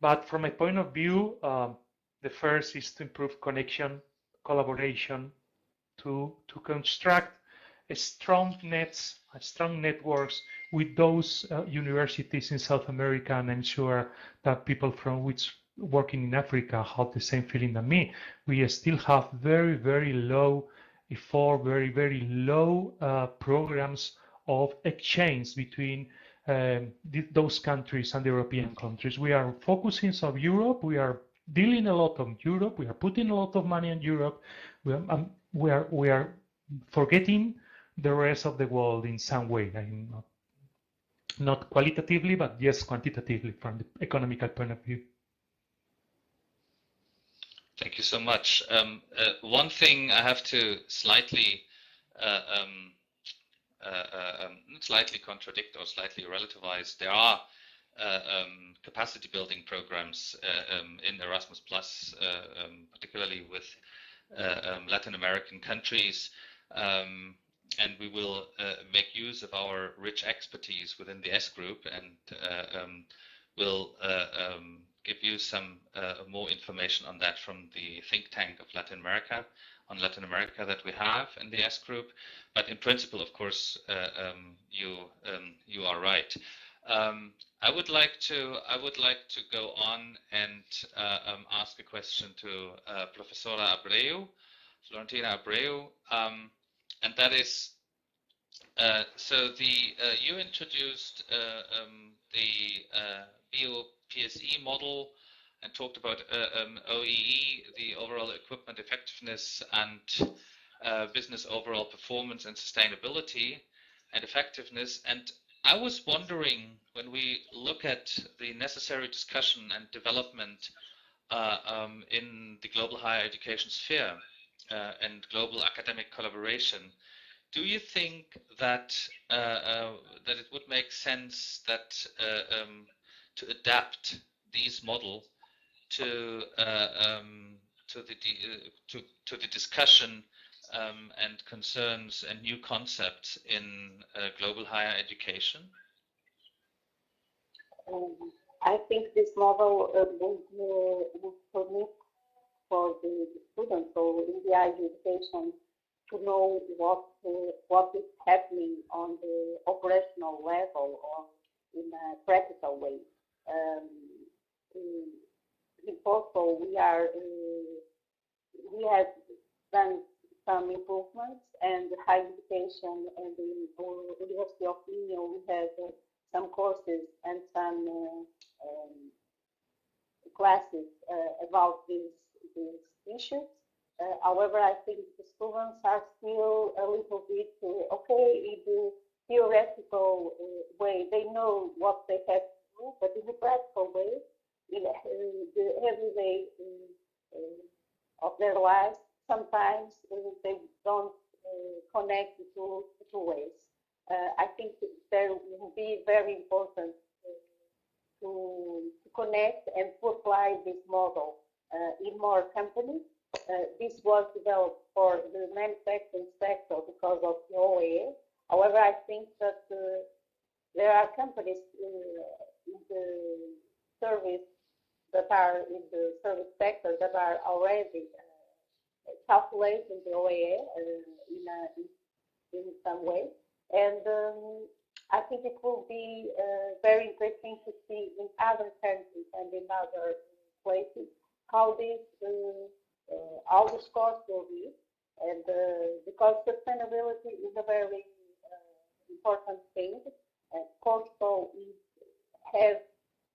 But from my point of view, the first is to improve connection, collaboration, to construct a strong networks with those universities in South America, and I'm sure that people from which working in Africa have the same feeling than me. We still have very low effort, very low programs of exchange between those countries and the European countries. We are focusing on Europe. We are dealing a lot on Europe. We are putting a lot of money on Europe. We are forgetting the rest of the world in some way. I mean, not qualitatively, but yes, quantitatively from the economical point of view. Thank you so much. One thing I have to slightly contradict or slightly relativize. There are capacity building programs in Erasmus Plus, particularly with Latin American countries, and we will make use of our rich expertise within the S group, and will give you some more information on that from the think tank of Latin America that we have in the S group. But in principle, of course, you are right. I would like to go on and ask a question to Professora Abreu, Florentina Abreu, and that is, so you introduced the BOPSE model and talked about OEE, the overall equipment effectiveness, and business overall performance and sustainability and effectiveness. And I was wondering, when we look at the necessary discussion and development in the global higher education sphere and global academic collaboration, do you think that that it would make sense that to adapt these model to the discussion and concerns and new concepts in global higher education? I think this model would permit for the students, so in the higher education, to know what is happening on the operational level or in a practical way. Also, we have done some improvements, and higher education and the University of Minho, we have some courses and some classes about these issues. However, I think the students are still a little bit, okay, in the theoretical way, they know what they have to do, but in the practical way, in the everyday of their lives, sometimes they don't connect the two ways. I think there will be very important to connect and to apply this model in more companies. This was developed for the manufacturing sector because of the OEA. However, I think that there are companies in the service that are in the service sector that are already calculating the OEA in some way, and I think it will be very interesting to see in other countries and in other places how all the scores will be, and because sustainability is a very important thing, and Portugal has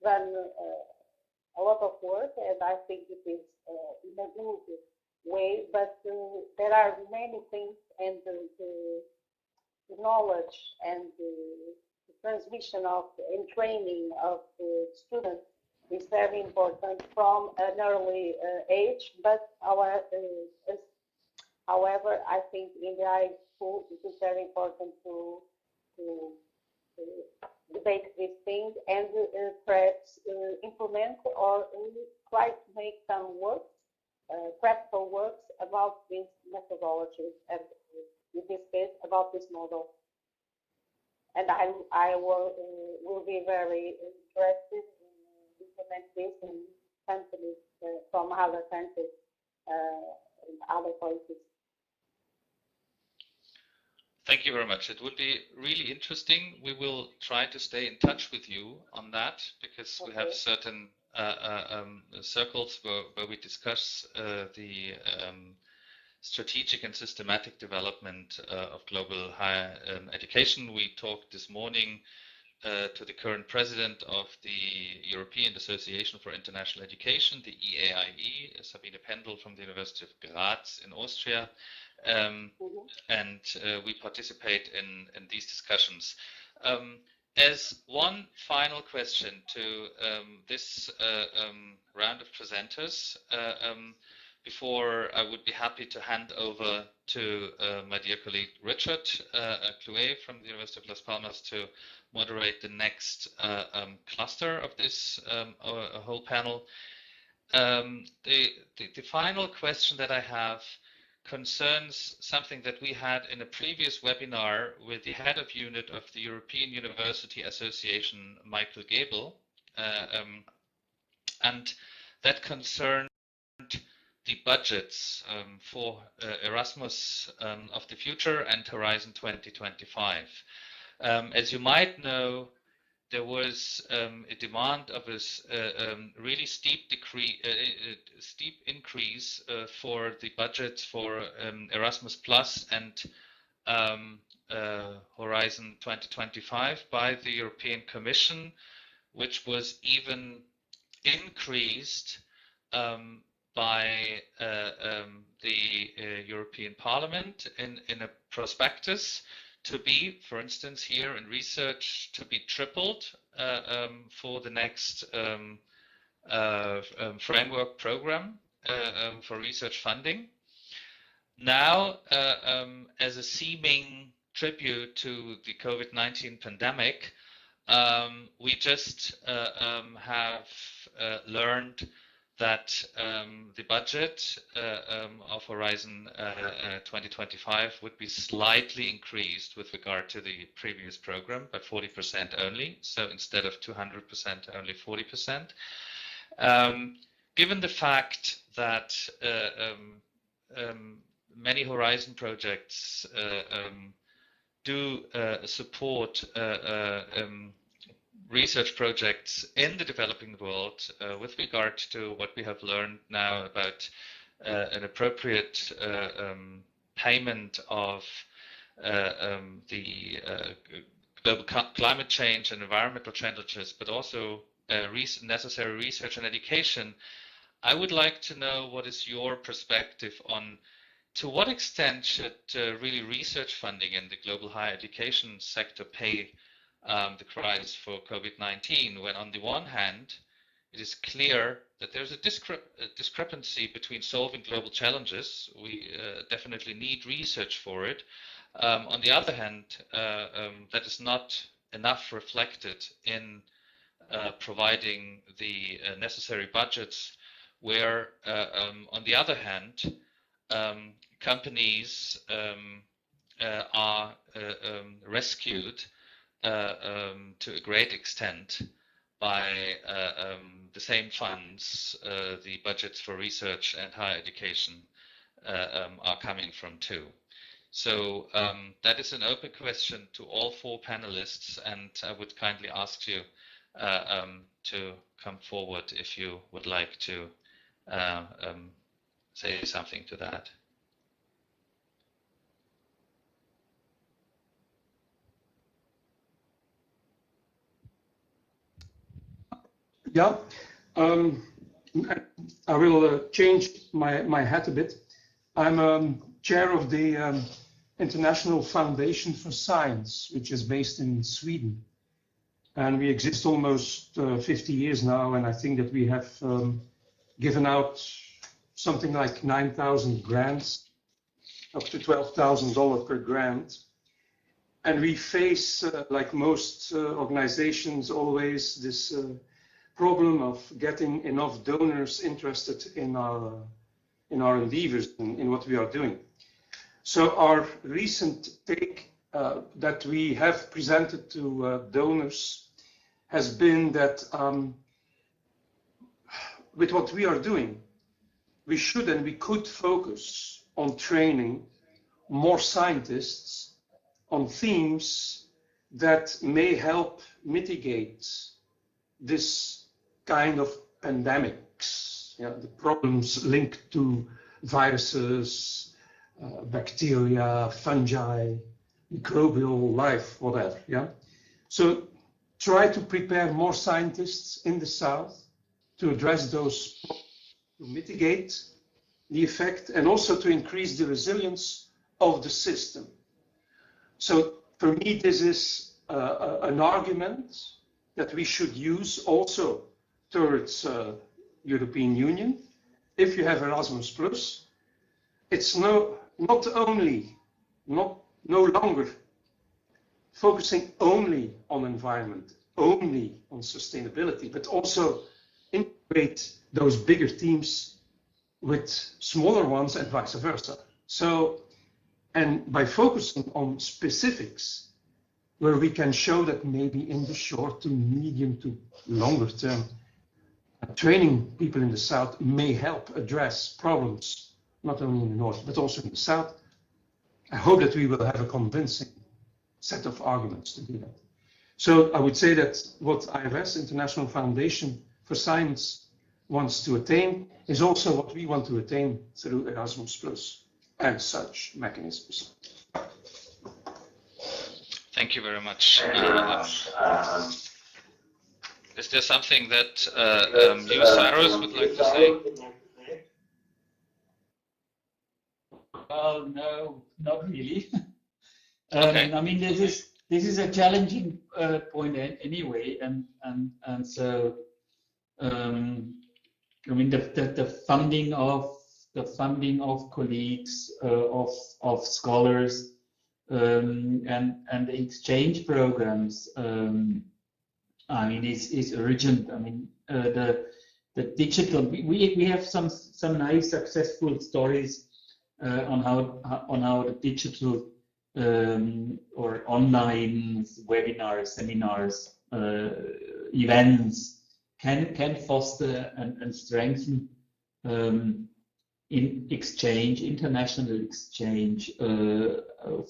done a lot of work, and I think it is in a good way, but there are many things, and the knowledge and the transmission of and training of the students is very important from an early age, but however, I think in the high school it is very important to debate these things and perhaps implement or try to make some work, practical works about these methodologies and in this case about this model. And I will be very interested in implement this in countries from other countries in other places. Thank you very much. It would be really interesting. We will try to stay in touch with you on that because we have certain circles where we discuss the strategic and systematic development of global higher education. We talked this morning to the current president of the European Association for International Education, the EAIE, Sabine Pendel from the University of Graz in Austria. And we participate in these discussions. As one final question to this round of presenters, before I would be happy to hand over to my dear colleague Richard Clouet from the University of Las Palmas to moderate the next cluster of this whole panel. The final question that I have concerns something that we had in a previous webinar with the head of unit of the European University Association, Michael Gabel, and that concerned the budgets for Erasmus of the future and Horizon 2025. As you might know, there was a demand of a really steep increase for the budgets for Erasmus Plus and Horizon 2025 by the European Commission, which was even increased by the European Parliament in a prospectus to be, for instance, here in research, to be tripled for the next framework program for research funding. Now, as a seeming tribute to the COVID-19 pandemic, we just have learned that the budget of Horizon 2025 would be slightly increased with regard to the previous program by 40% only. So instead of 200%, only 40%. Given the fact that many Horizon projects do support research projects in the developing world with regard to what we have learned now about an appropriate payment of the global climate change and environmental challenges, but also necessary research and education. I would like to know what is your perspective on to what extent should really research funding in the global higher education sector pay the price for COVID-19, when on the one hand, it is clear that there's a discrepancy between solving global challenges. We definitely need research for it. On the other hand, that is not enough reflected in providing the necessary budgets, where on the other hand, companies are rescued to a great extent by the same funds the budgets for research and higher education are coming from too. So that is an open question to all four panelists, and I would kindly ask you to come forward if you would like to say something to that. Yeah, I will change my hat a bit. I'm chair of the International Foundation for Science, which is based in Sweden. And we exist almost 50 years now, and I think that we have given out something like 9,000 grants, up to $12,000 per grant. And we face, like most organizations, always this problem of getting enough donors interested in our endeavors, in what we are doing. So our recent take that we have presented to donors has been that with what we are doing, we should and we could focus on training more scientists on themes that may help mitigate this kind of pandemics, the problems linked to viruses, bacteria, fungi, microbial life, whatever. So try to prepare more scientists in the south to address those problems, to mitigate the effect, and also to increase the resilience of the system. So for me, this is an argument that we should use also towards European Union. If you have Erasmus Plus, it's no longer focusing only on environment, only on sustainability, but also integrate those bigger teams with smaller ones and vice versa. So, and by focusing on specifics, where we can show that maybe in the short to medium to longer term, training people in the south may help address problems, not only in the north, but also in the south. I hope that we will have a convincing set of arguments to do that. So I would say that what IFS, International Foundation for Science, wants to attain is also what we want to attain through Erasmus Plus and such mechanisms. Thank you very much. Is there something that you, Cyrus, would like to say? Well, no, not really. Okay. I mean, this is a challenging point anyway, and so I mean the funding of colleagues, of scholars, and the exchange programs. I mean, is urgent. I mean, the digital. We have some nice successful stories on how the digital or online webinars, seminars, events can foster and strengthen in exchange, international exchange,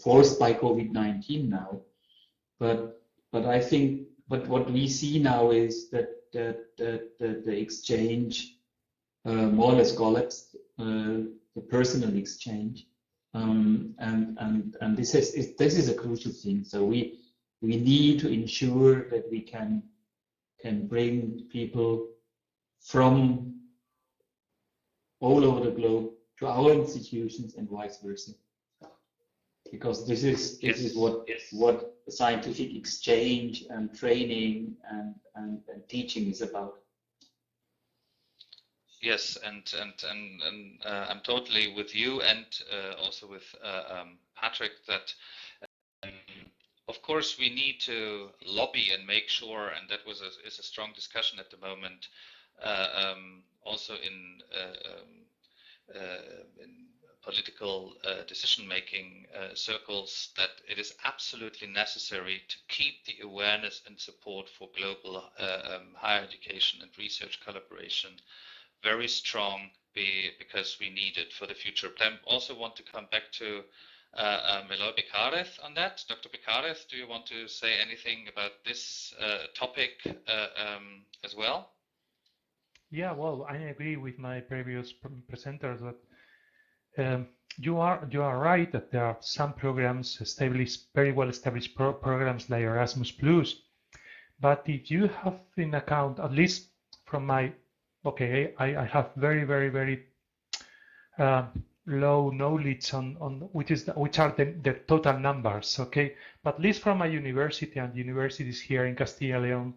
forced by COVID-19 now. But I think, but what we see now is that the exchange more or less collapsed, the personal exchange, and this is a crucial thing. So we need to ensure that we can bring people from all over the globe to our institutions and vice versa, because this is what scientific exchange and training and teaching is about. Yes, and I'm totally with you, and also with Patrick, that of course we need to lobby and make sure, and that is a strong discussion at the moment, also in political decision-making circles, that it is absolutely necessary to keep the awareness and support for global higher education and research collaboration very strong, because we need it for the future. But I also want to come back to Eloy Becares on that. Dr. Becares, do you want to say anything about this topic as well? Yeah, well, I agree with my previous presenters that you are right that there are some programs established, very well established programs like Erasmus Plus, but if you have in account, at least from my, okay, I have very low knowledge on which are the total numbers, okay, but at least from my university and universities here in Castilla and Leon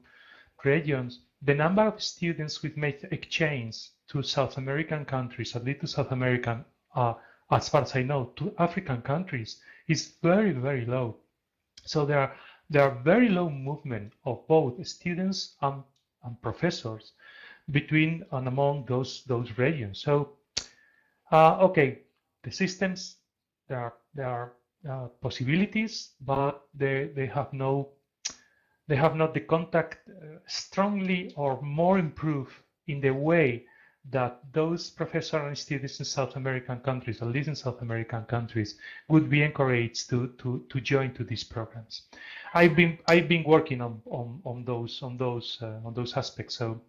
regions, the number of students who make exchange to South American countries, at least to South American, as far as I know, to African countries, is very low. So there are very low movement of both students and professors between and among those regions. So okay, the systems, there are possibilities, but they have not the contact strongly or more improved in the way that those professors and students in South American countries, at least in South American countries, would be encouraged to join to these programs. I've been working on those aspects. So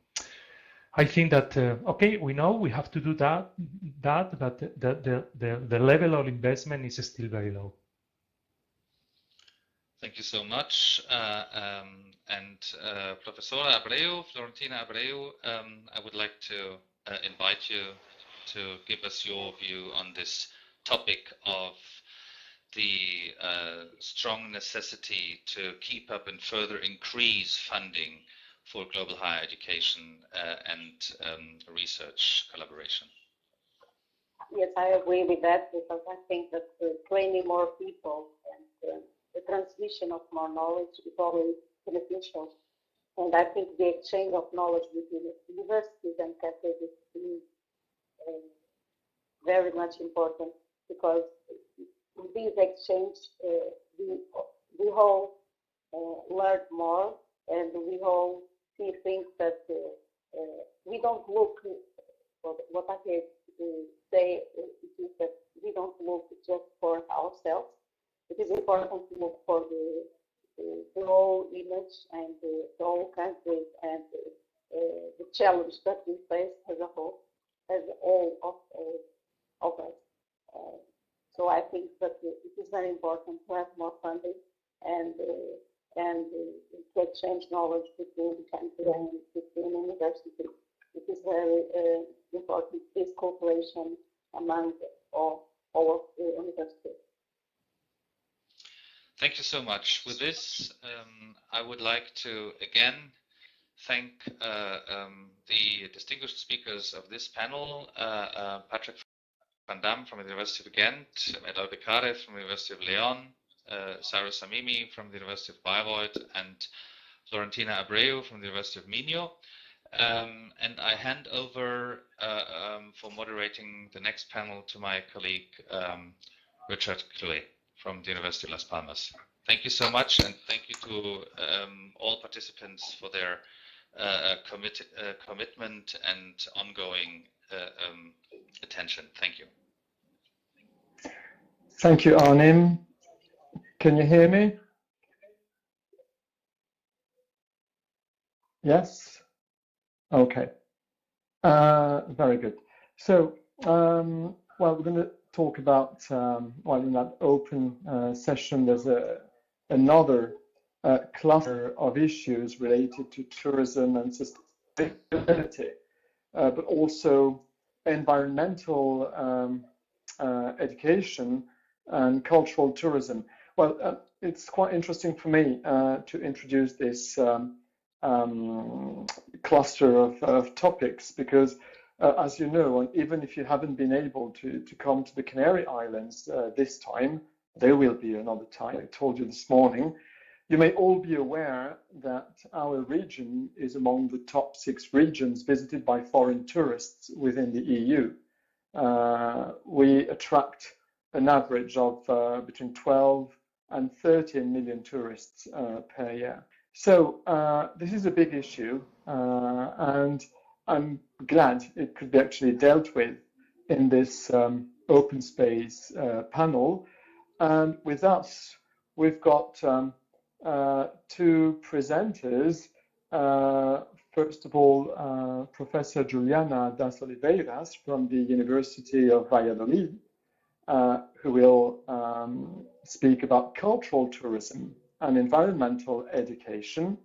I think that okay, we know we have to do that, but the level of investment is still very low. Thank you so much. Professora Abreu, Florentina Abreu, I would like to invite you to give us your view on this topic of the strong necessity to keep up and further increase funding for global higher education and research collaboration. Yes, I agree with that, because I think that training more people and the transmission of more knowledge is always beneficial. And I think the exchange of knowledge between universities and cafes is very much important, because in this exchange we all learn more, and we all see things that we don't look for. What I can say is that we don't look just for ourselves. It is important to look for the whole image and the whole country and the challenge that we face as a whole, as all of us. So I think that it is very important to have more funding and to exchange knowledge between the country and between universities. It is very important, this cooperation among all of the universities. Thank you so much. With this, I would like to again thank the distinguished speakers of this panel, Patrick van Damme from the University of Ghent, Eloy Becares from the University of Leon, Cyrus Samimi from the University of Bayreuth, and Florentina Abreu from the University of Minho. And I hand over for moderating the next panel to my colleague, Richard Clouet from the University of Las Palmas. Thank you so much, and thank you to all participants for their commitment and ongoing attention. Thank you. Thank you, Arnim. Can you hear me? Yes? Okay. Very good. So, well, we're going to talk about, well, in that open session, there's another cluster of issues related to tourism and sustainability, but also environmental education and cultural tourism. Well, it's quite interesting for me to introduce this cluster of topics, because as you know, and even if you haven't been able to come to the Canary Islands this time, there will be another time. I told you this morning. You may all be aware that our region is among the top 6 regions visited by foreign tourists within the EU. We attract an average of between 12 and 13 million tourists per year. So this is a big issue, and I'm glad it could be actually dealt with in this open space panel. And with us, we've got 2 presenters first of all, Professor Juliana das Oliveiras from the University of Valladolid, who will speak about cultural tourism and environmental education,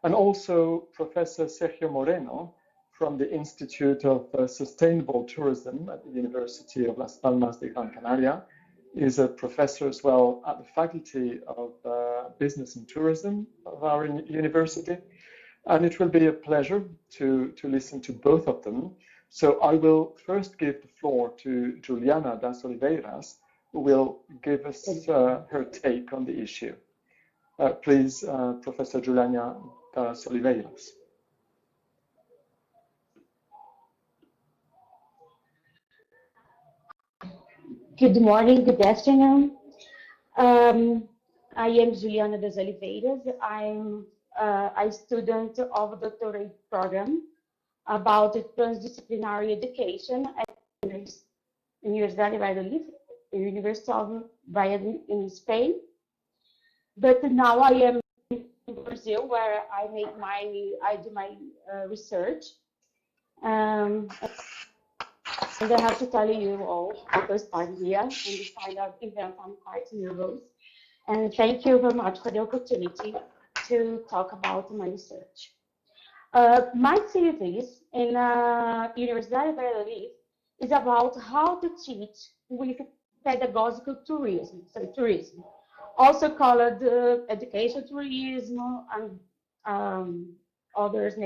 and also Professor Sergio Moreno from the Institute of Sustainable Tourism at the University of Las Palmas de Gran Canaria. Is a professor as well at the Faculty of Business and Tourism of our university. And it will be a pleasure to listen to both of them. So I will first give the floor to Juliana das Oliveiras, who will give us her take on the issue. Please, Professor Juliana das Oliveiras. Good morning, good afternoon. I am Juliana das Oliveiras. I'm a student of the doctorate program about transdisciplinary education at Universidad de Valladolid, University of Valladolid in Spain. But now I am in Brazil, where I do my research. And I have to tell you all, the first time here, and this kind of event, I'm quite nervous. And thank you very much for the opportunity to talk about my research. My thesis in Universidad de Valladolid is about how to teach with pedagogical tourism, so tourism, also called education tourism and others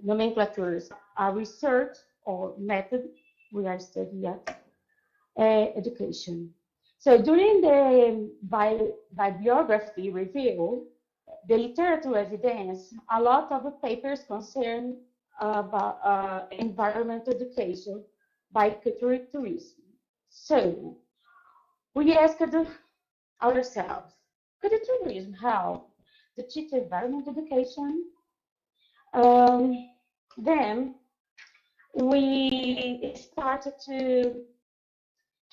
nomenclatures, research or method. We are studying yet education. So during the bibliography review, the literature evidence, a lot of papers concern about environmental education by cultural tourism. So we asked ourselves, could tourism help to teach environmental education? Then we started to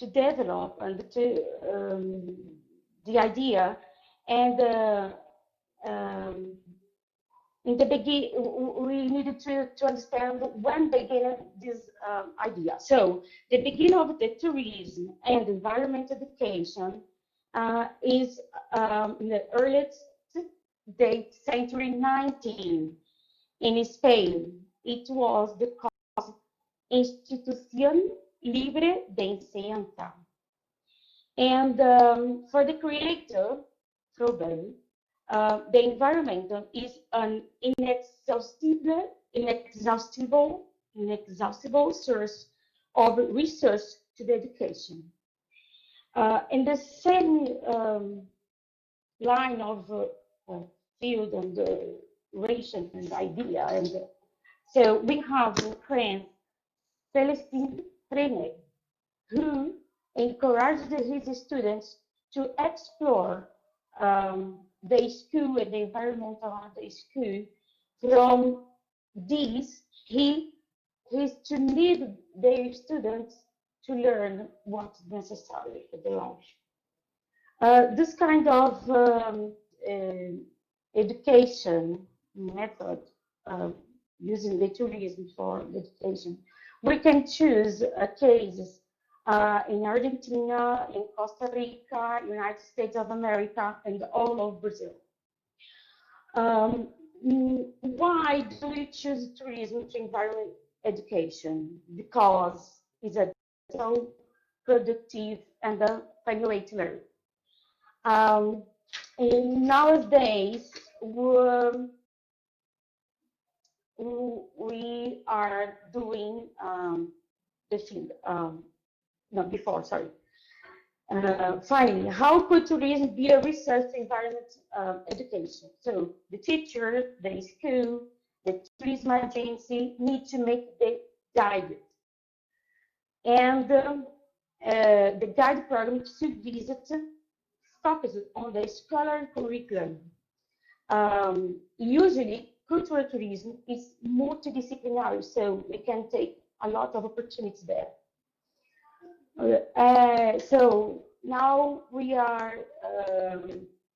develop and the idea, and in the beginning we needed to understand when began this idea. So the beginning of the tourism and environment education is in the earliest date, century 19 in Spain. It was the Institución Libre de Enseñanza. And for the creator, Abreu, the environment is an inexhaustible source of research to the education. In the same line of field and ration and idea, and so we have friend Celestine Frenet, who encouraged his students to explore the school and the environment around the school. From this, he is to lead their students to learn what's necessary for their life. This kind of education method, using the tourism for education, we can choose cases in Argentina, in Costa Rica, United States of America, and all of Brazil. Why do we choose tourism to environment education? Because it's a so productive and a fun way to learn. And nowadays, we are doing the field. No, before, sorry. Finally, how could tourism be a research environment education? So the teacher, the school, the tourism agency need to make the guide. And the guide program to visit focuses on the scholar curriculum. Usually, cultural tourism is multidisciplinary, so we can take a lot of opportunities there. So now we are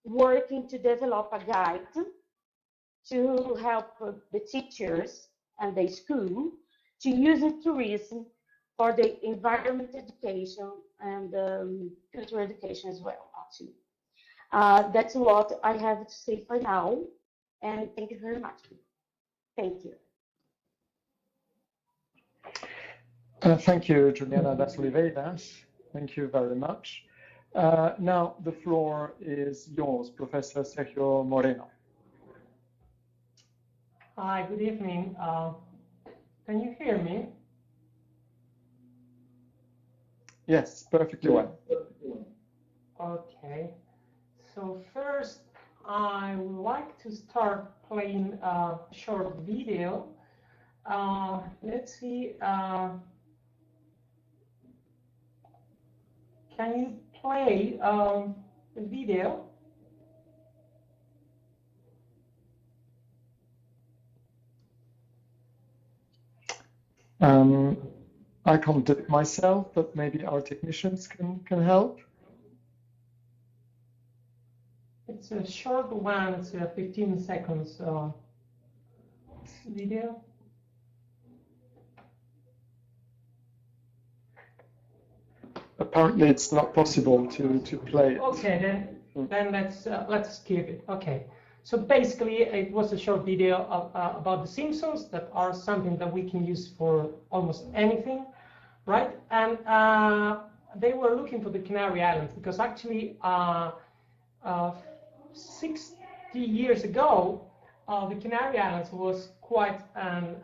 working to develop a guide to help the teachers and the school to use the tourism for the environment education and cultural education as well, actually. That's what I have to say for now, and thank you very much. Thank you. Thank you, Juliana das Oliveiras. Thank you very much. Now the floor is yours, Professor Sergio Moreno. Hi, good evening. Can you hear me? Yes, perfectly well. Okay. So first, I would like to start playing a short video. Let's see. Can you play the video? I can't do it myself, but maybe our technicians can help. It's a short one, it's a 15 seconds video. Apparently, it's not possible to play it. Okay, then let's skip it. Okay. So basically, it was a short video about the Simpsons that are something that we can use for almost anything, right? And they were looking for the Canary Islands because actually 60 years ago, the Canary Islands was quite an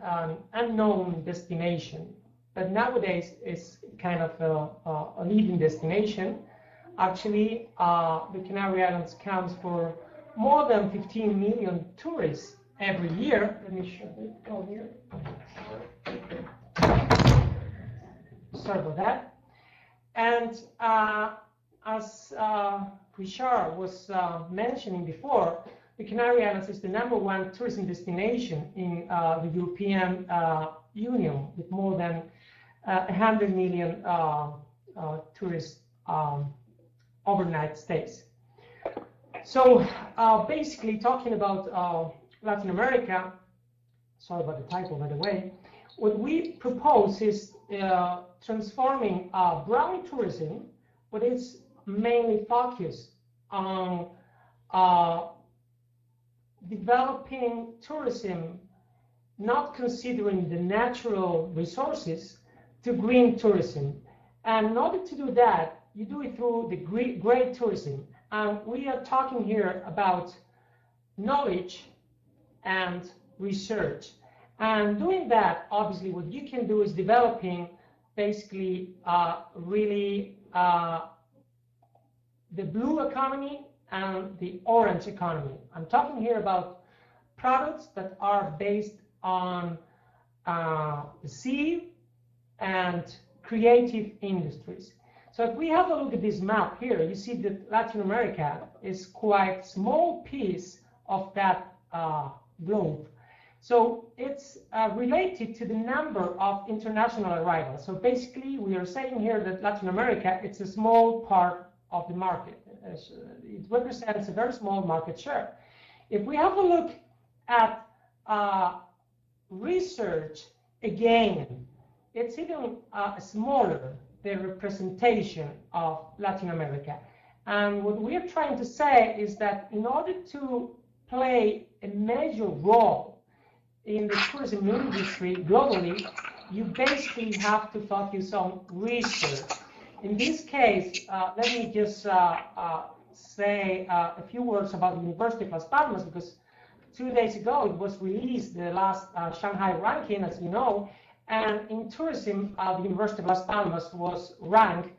unknown destination, but nowadays it's kind of a leading destination. Actually, the Canary Islands counts for more than 15 million tourists every year. Let me show you over here. Sorry about that. And as Richard was mentioning before, the Canary Islands is the #1 tourism destination in the European Union, with more than 100 million tourists overnight stays. So basically, talking about Latin America, sorry about the title, by the way, what we propose is transforming brown tourism, but it's mainly focused on developing tourism, not considering the natural resources, to green tourism. And in order to do that, you do it through the great tourism. And we are talking here about knowledge and research. And doing that, obviously, what you can do is developing basically really the blue economy and the orange economy. I'm talking here about products that are based on the sea and creative industries. So if we have a look at this map here, you see that Latin America is quite a small piece of that globe. So it's related to the number of international arrivals. So basically, we are saying here that Latin America, it's a small part of the market. It represents a very small market share. If we have a look at research, again, it's even smaller, the representation of Latin America. And what we are trying to say is that in order to play a major role in the tourism industry globally, you basically have to focus on research. In this case, let me just say a few words about the University of Las Palmas, because 2 days ago it was released, the last Shanghai ranking, as you know, and in tourism, the University of Las Palmas was ranked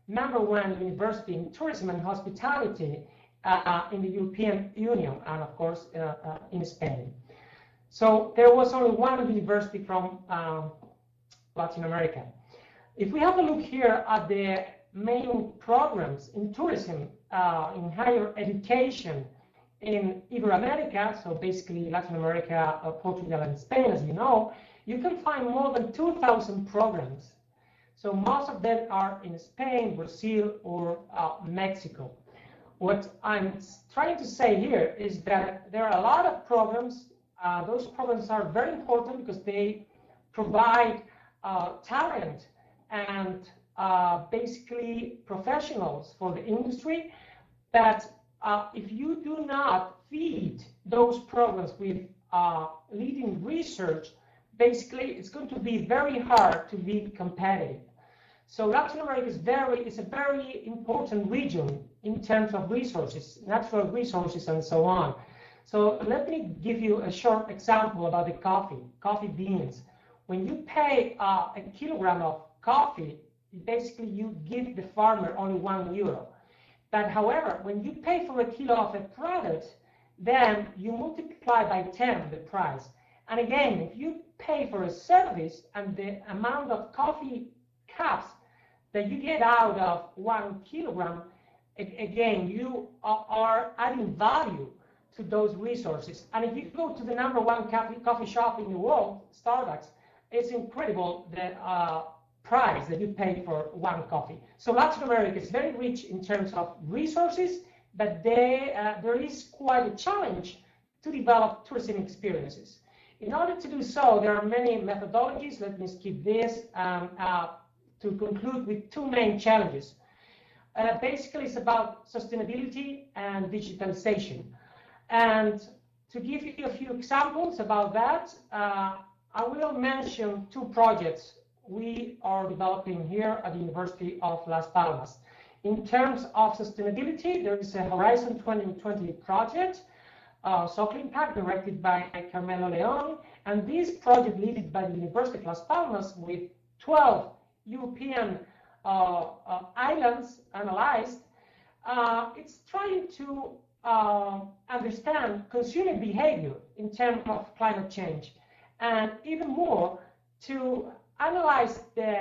#1 university in tourism and hospitality in the European Union, and of course in Spain. So there was only one university from Latin America. If we have a look here at the main programs in tourism, in higher education in Ibero-America, so basically Latin America, Portugal and Spain, as you know, you can find more than 2,000 programs. So most of them are in Spain, Brazil, or Mexico. What I'm trying to say here is that there are a lot of programs those programs are very important because they provide talent and basically professionals for the industry that if you do not feed those programs with leading research, basically it's going to be very hard to be competitive. So Latin America is a very important region in terms of resources, natural resources and so on. So let me give you a short example about the coffee beans. When you pay a kilogram of coffee, basically you give the farmer only €1. But however, when you pay for a kilo of a product, then you multiply by 10 the price. And again, if you pay for a service and the amount of coffee cups that you get out of 1 kilogram, again, you are adding value to those resources. And if you go to the #1 coffee shop in the world, Starbucks, it's incredible the price that you pay for 1 coffee. So Latin America is very rich in terms of resources, but there is quite a challenge to develop tourism experiences. In order to do so, there are many methodologies. Let me skip this to conclude with 2 main challenges. Basically, it's about sustainability and digitalization. And to give you a few examples about that, I will mention 2 projects we are developing here at the University of Las Palmas. In terms of sustainability, there is a Horizon 2020 project, social impact directed by Carmelo Leon, and this project led by the University of Las Palmas with 12 European islands analyzed. It's trying to understand consumer behavior in terms of climate change, and even more to analyze the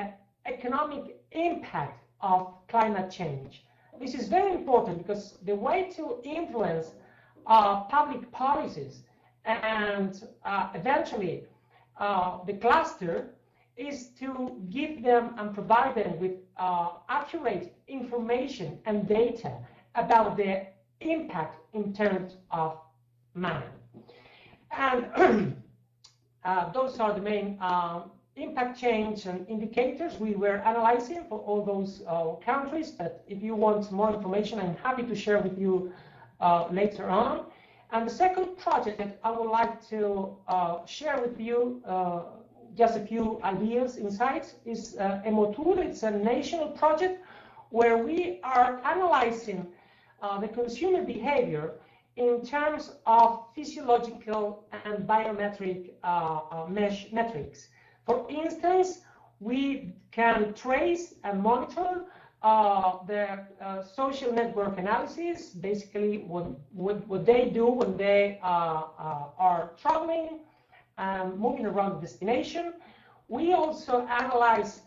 economic impact of climate change. This is very important because the way to influence public policies and eventually the cluster is to give them and provide them with accurate information and data about the impact in terms of money. And those are the main impact change and indicators we were analyzing for all those countries. But if you want more information, I'm happy to share with you later on. And the second project that I would like to share with you, just a few ideas, insights, is Emotur. It's a national project where we are analyzing the consumer behavior in terms of physiological and biometric metrics. For instance, we can trace and monitor the social network analysis, basically what they do when they are traveling and moving around the destination. We also analyze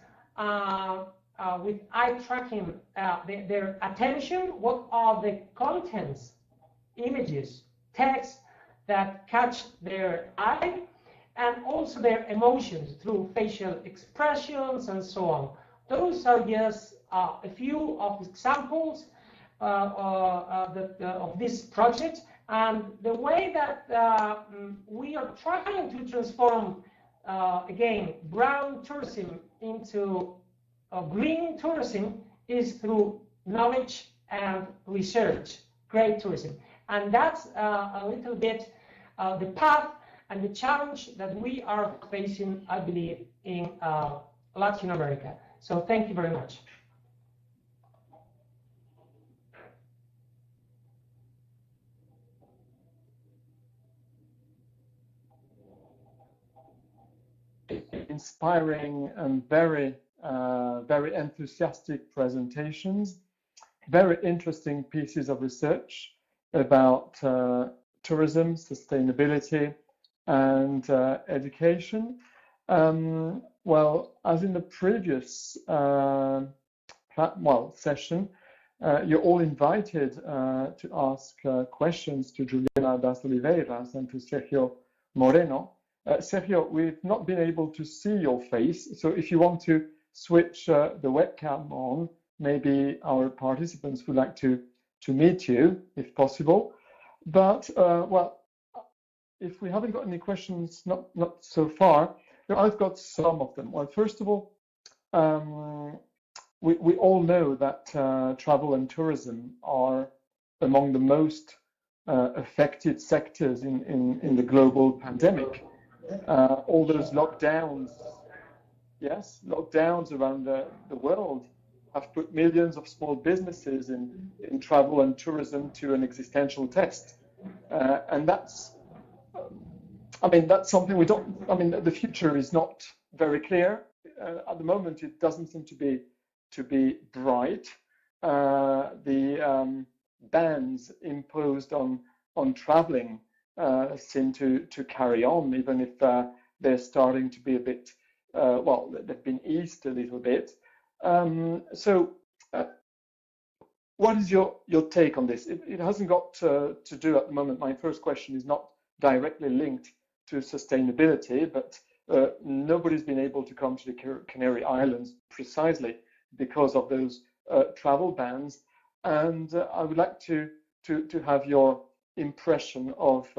with eye tracking their attention, what are the contents, images, text that catch their eye, and also their emotions through facial expressions and so on. Those are just a few of the examples of this project, and the way that we are trying to transform, again, brown tourism into green tourism is through knowledge and research, great tourism. And that's a little bit the path and the challenge that we are facing, I believe, in Latin America. So thank you very much. Inspiring and very enthusiastic presentations, very interesting pieces of research about tourism, sustainability, and education. Well, as in the previous session, you're all invited to ask questions to Juliana das Oliveiras and to Sergio Moreno. Sergio, we've not been able to see your face, so if you want to switch the webcam on, maybe our participants would like to meet you, if possible. But, well, if we haven't got any questions, not so far, I've got some of them. Well, first of all, we all know that travel and tourism are among the most affected sectors in the global pandemic. All those lockdowns, yes, lockdowns around the world have put millions of small businesses in travel and tourism to an existential test. And that's something we don't, the future is not very clear. At the moment, it doesn't seem to be bright. The bans imposed on traveling seem to carry on, even if they're starting to be a bit, they've been eased a little bit. What is your take on this? It hasn't got to do at the moment. My first question is not directly linked to sustainability, but nobody's been able to come to the Canary Islands precisely because of those travel bans. And I would like to have your impression of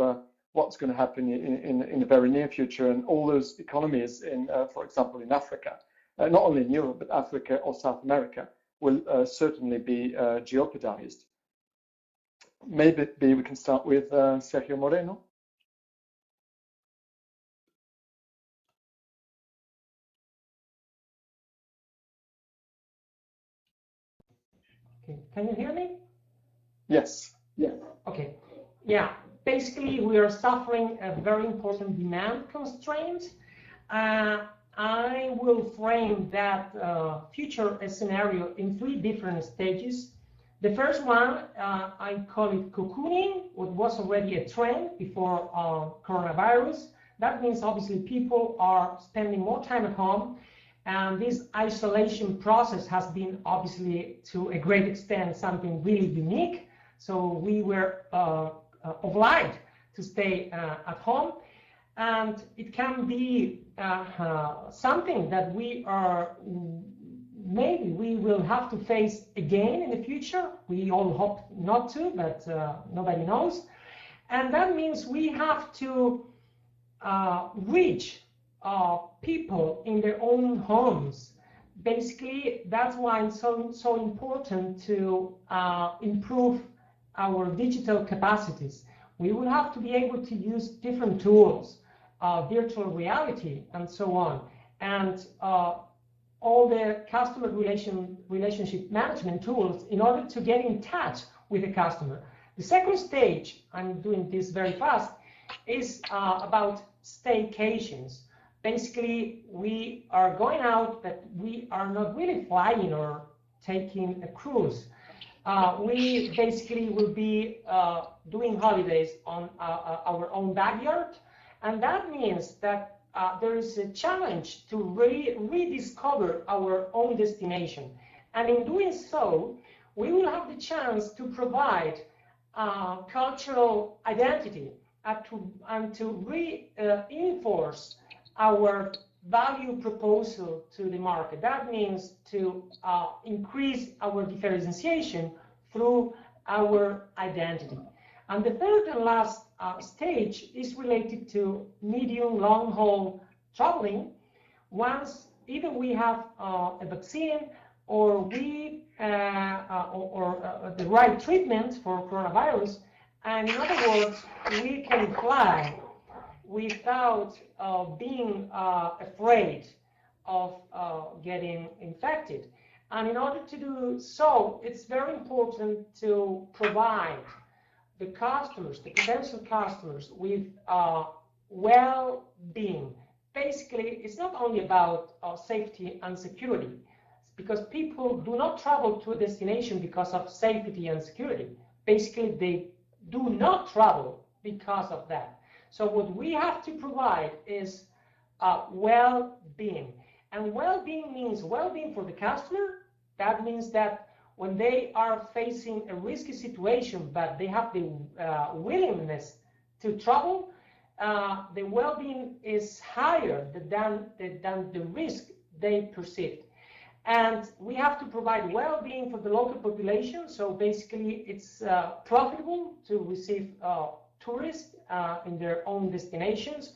what's going to happen in the very near future, and all those economies for example, in Africa, not only in Europe, but Africa or South America, will certainly be jeopardized. Maybe we can start with Sergio Moreno. Okay. Can you hear me? Yes. Yeah. Okay. Yeah. Basically, we are suffering a very important demand constraint. I will frame that future scenario in 3 different stages. The first one, I call it cocooning, what was already a trend before coronavirus. That means obviously people are spending more time at home, and this isolation process has been obviously to a great extent something really unique. So we were obliged to stay at home, and it can be something that maybe we will have to face again in the future. We all hope not to, but nobody knows. And that means we have to reach people in their own homes. Basically, that's why it's so important to improve our digital capacities. We will have to be able to use different tools, virtual reality, and so on, and all the customer relationship management tools in order to get in touch with the customer. The second stage, I'm doing this very fast, is about staycations. Basically, we are going out, but we are not really flying or taking a cruise. We basically will be doing holidays on our own backyard, and that means that there is a challenge to rediscover our own destination. And in doing so, we will have the chance to provide cultural identity and to reinforce our value proposal to the market. That means to increase our differentiation through our identity. And the third and last stage is related to medium long-haul traveling. Once either we have a vaccine or we the right treatment for coronavirus, and in other words, we can fly without being afraid of getting infected. And in order to do so, it's very important to provide the customers, the potential customers, with well-being. Basically, it's not only about safety and security, because people do not travel to a destination because of safety and security. Basically, they do not travel because of that. So what we have to provide is well-being. And well-being means well-being for the customer. That means that when they are facing a risky situation, but they have the willingness to travel, the well-being is higher than the risk they perceived. And we have to provide well-being for the local population. So basically, it's profitable to receive tourists in their own destinations,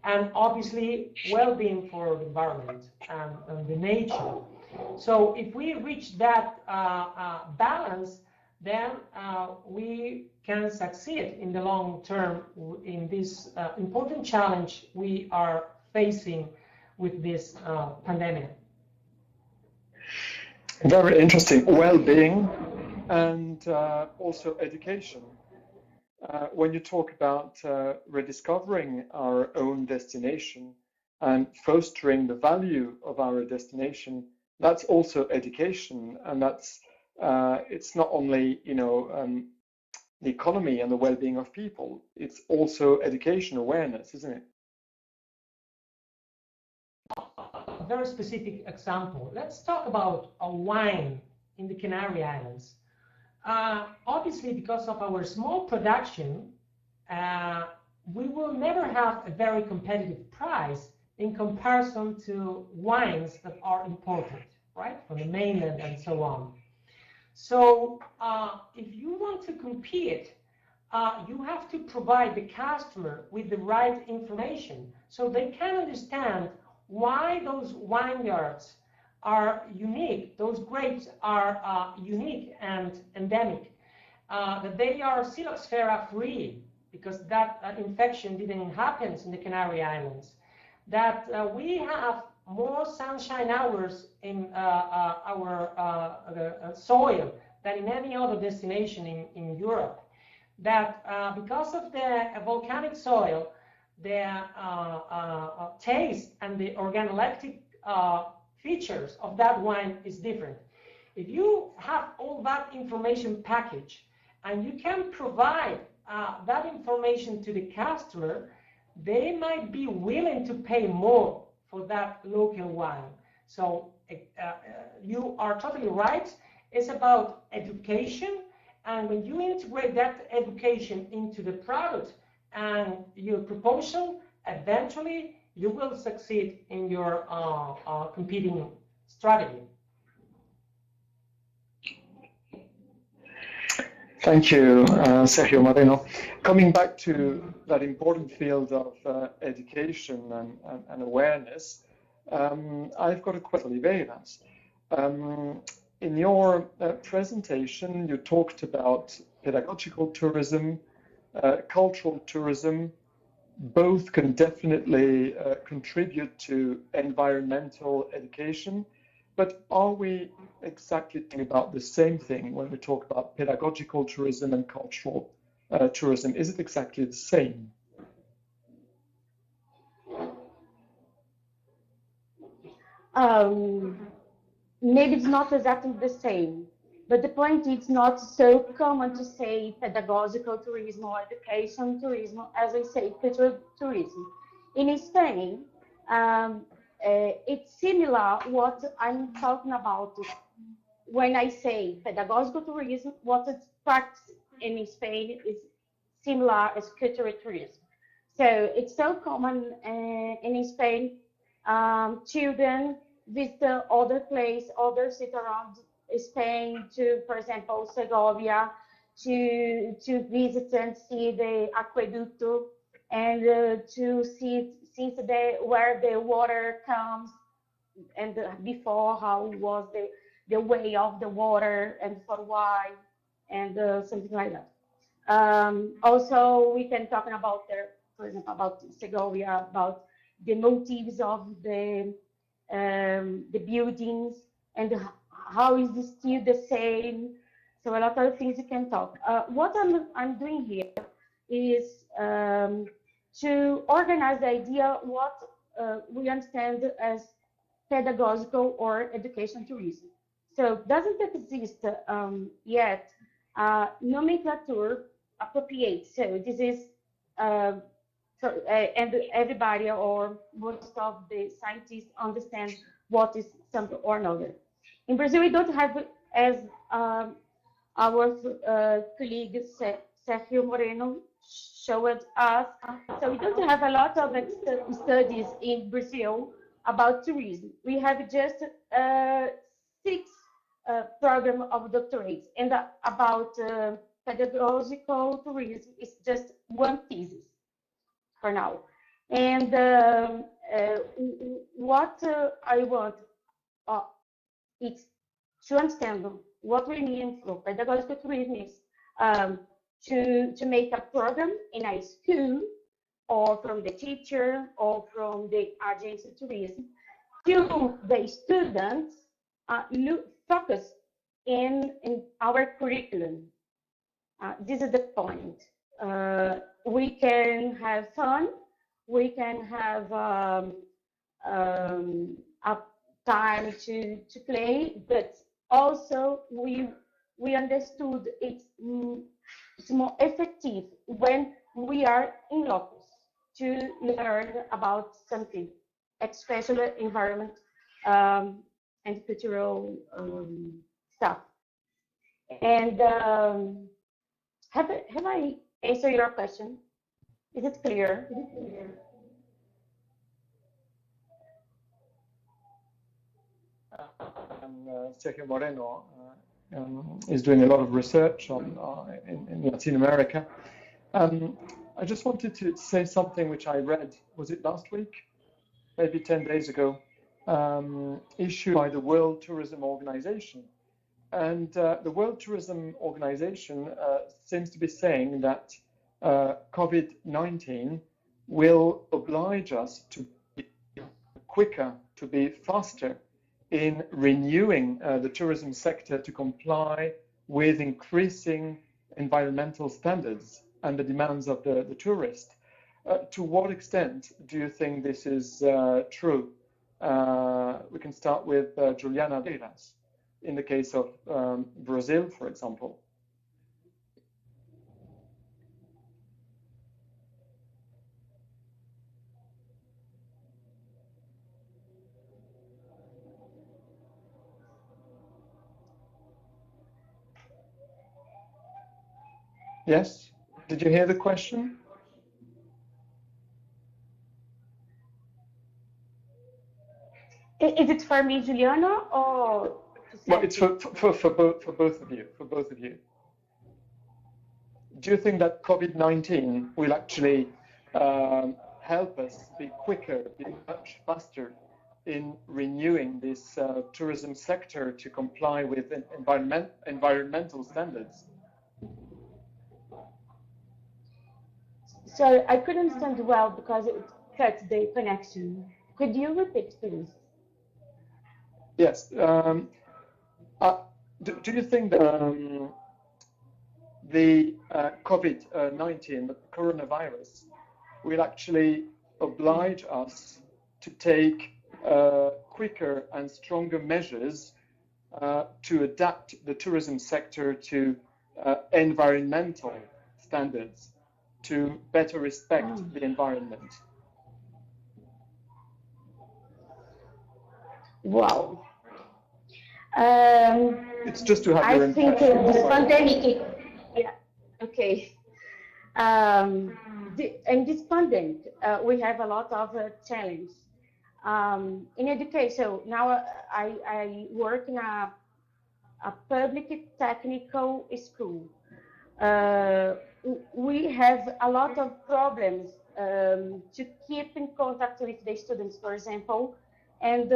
and obviously well-being for the environment and the nature. So if we reach that balance, then we can succeed in the long term in this important challenge we are facing with this pandemic. Very interesting. Well-being and also education. When you talk about rediscovering our own destination and fostering the value of our destination, that's also education, and that's it's not only the economy and the well-being of people, it's also education awareness, isn't it? A very specific example. Let's talk about a wine in the Canary Islands. Obviously, because of our small production, we will never have a very competitive price in comparison to wines that are imported, right, from the mainland and so on. So if you want to compete, you have to provide the customer with the right information so they can understand why those vineyards are unique, those grapes are unique and endemic, that they are Xyloxera free, because that infection didn't happen in the Canary Islands, that we have more sunshine hours in our soil than in any other destination in Europe, that because of the volcanic soil, the taste and the organoleptic features of that wine is different. If you have all that information packaged and you can provide that information to the customer, they might be willing to pay more for that local wine. So you are totally right. It's about education, and when you integrate that education into the product and your proposal, eventually you will succeed in your competing strategy. Thank you, Sergio Moreno. Coming back to that important field of education and awareness, I've got a question, Oliveiras. In your presentation, you talked about pedagogical tourism, cultural tourism. Both can definitely contribute to environmental education, but are we exactly talking about the same thing when we talk about pedagogical tourism and cultural tourism? Is it exactly the same? Maybe it's not exactly the same, but the point is not so common to say pedagogical tourism or education tourism, as I say, cultural tourism. In Spain, it's similar what I'm talking about when I say pedagogical tourism. What it's practiced in Spain is similar as cultural tourism. So it's so common in Spain. Children visit other places, other cities around Spain, to, for example, Segovia, to visit and see the aqueducto, and to see where the water comes, and before how was the way of the water, and for why, and something like that. Also, we can talk about for example, about Segovia, about the motifs of the buildings, and how is this still the same. So a lot of things you can talk. What I'm doing here is to organize the idea what we understand as pedagogical or education tourism. So doesn't exist yet nomenclature appropriate. So this is and everybody or most of the scientists understand what is something or another. In Brazil, we don't have, as our colleague Sergio Moreno showed us, so we don't have a lot of studies in Brazil about tourism. We have just 6 program of doctorates, and about pedagogical tourism is just 1 thesis. for now. And what I want is to understand what we mean for pedagogical tourism is to make a program in a school or from the teacher or from the agency tourism to the students focus in our curriculum. This is the point. We can have fun, we can have a time to play, but also we understood it's more effective when we are in locus to learn about something, especially environment and cultural stuff. And have I answered your question? Is it clear? Sergio Moreno is doing a lot of research on in Latin America. I just wanted to say something which I read, was it last week? Maybe 10 days ago, issued by the World Tourism Organization. And the World Tourism Organization seems to be saying that COVID-19 will oblige us to be quicker, to be faster in renewing the tourism sector to comply with increasing environmental standards and the demands of the tourist. To what extent do you think this is true? We can start with Juliana das Oliveiras, in the case of Brazil, for example. Yes? Did you hear the question? Is it for me, Juliana, or? Well, it's for both of you. For both of you. Do you think that COVID-19 will actually help us be quicker, be much faster in renewing this tourism sector to comply with environmental standards? So I couldn't understand well because it cut the connection. Could you repeat, please? Yes. Do you think that the COVID-19, the coronavirus, will actually oblige us to take quicker and stronger measures to adapt the tourism sector to environmental standards, to better respect the environment? Wow. It's just to have I your think impression. this pandemic, yeah, okay. In this pandemic, we have a lot of challenge. In education, now I work in a public technical school. We have a lot of problems to keep in contact with the students, for example, and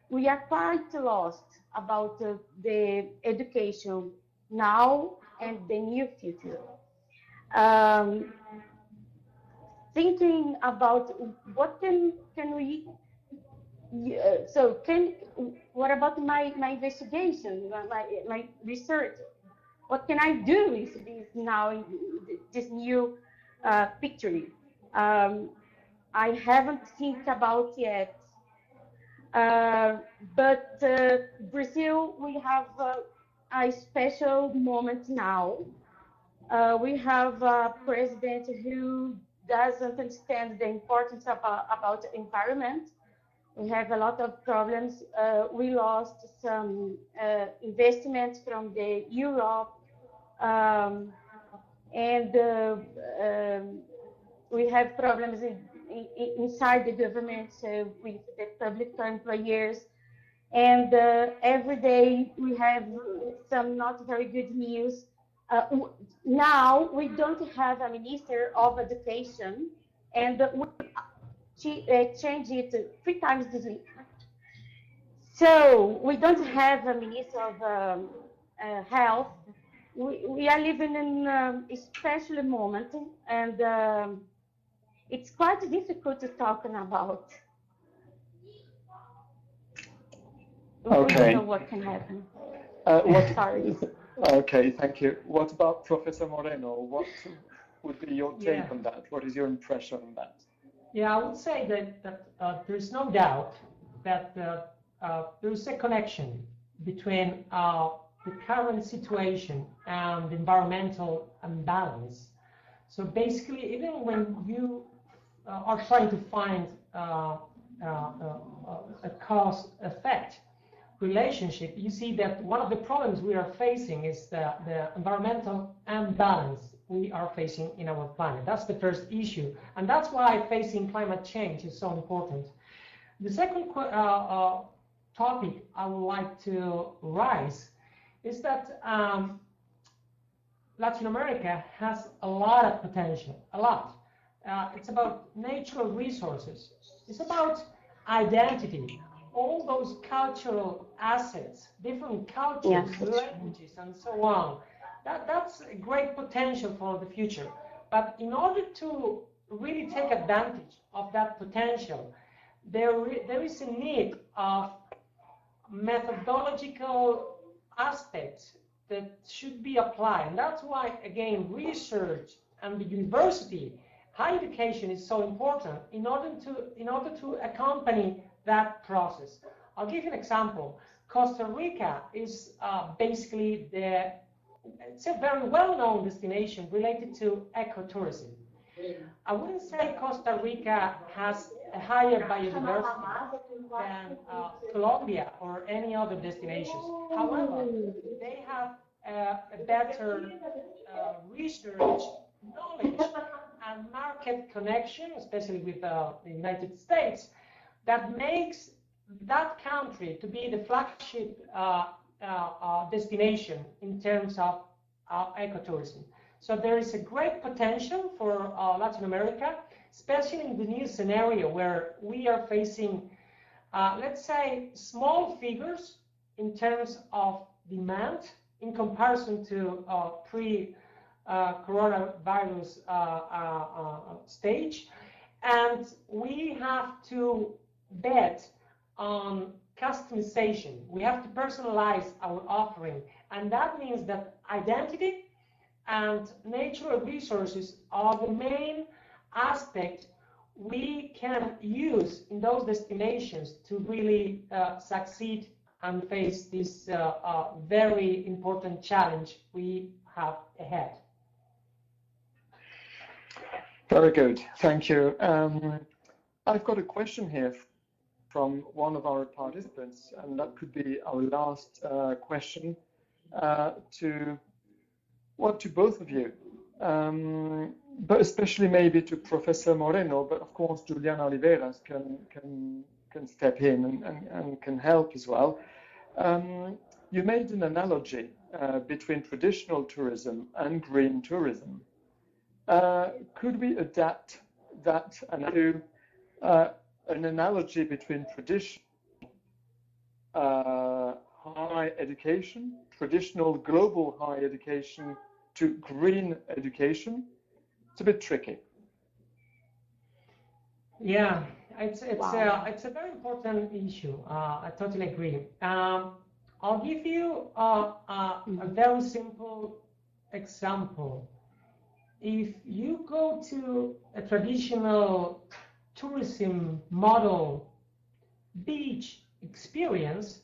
we are quite lost about the education now and the near future. Thinking about what can we what about my investigation, my research? What can I do with this now, this new picture? I haven't think about yet. But Brazil, we have a special moment now. We have a president who doesn't understand the importance of about the environment. We have a lot of problems. We lost some investments from the Europe, and we have problems inside the government with the public employers. And every day we have some not very good news. Now we don't have a minister of education and we change it 3 times this week. So we don't have a minister of health. We are living in a special moment, and it's quite difficult to talk about. We Okay. don't know what can happen. Sorry. Okay, thank you. What about Professor Moreno? What would be your take on that? What is your impression on that? Yeah, I would say that there's no doubt that there's a connection between the current situation and environmental imbalance. So basically, even when you are trying to find a cause-effect relationship, you see that one of the problems we are facing is the environmental imbalance we are facing in our planet. That's the first issue, and that's why facing climate change is so important. The second topic I would like to raise is that Latin America has a lot of potential, a lot. It's about natural resources. It's about identity. All those cultural assets, different cultures, languages, and so on. That's a great potential for the future. But in order to really take advantage of that potential, there is a need of methodological aspects that should be applied. And that's why, again, research and the university, higher education is so important in order to accompany that process. I'll give you an example. Costa Rica is basically it's a very well-known destination related to ecotourism. I wouldn't say Costa Rica has a higher biodiversity than Colombia or any other destinations. However, they have a better research, knowledge, and market connection, especially with the United States, that makes that country to be the flagship destination in terms of ecotourism. So there is a great potential for Latin America, especially in the new scenario where we are facing, let's say, small figures in terms of demand in comparison to pre-coronavirus stage. And we have to bet on customization. We have to personalize our offering. And that means that identity and natural resources are the main aspect we can use in those destinations to really succeed and face this very important challenge we have ahead. Very good, thank you. I've got a question here from one of our participants, and that could be our last question to both of you, but especially maybe to Professor Moreno, but of course Juliana Oliveiras can step in and can help as well. You made an analogy between traditional tourism and green tourism. Could we adapt that to an analogy between traditional higher education, traditional global higher education to green education? It's a bit tricky. Yeah, it's a very important issue. I totally agree. I'll give you a very simple example. If you go to a traditional tourism model beach experience,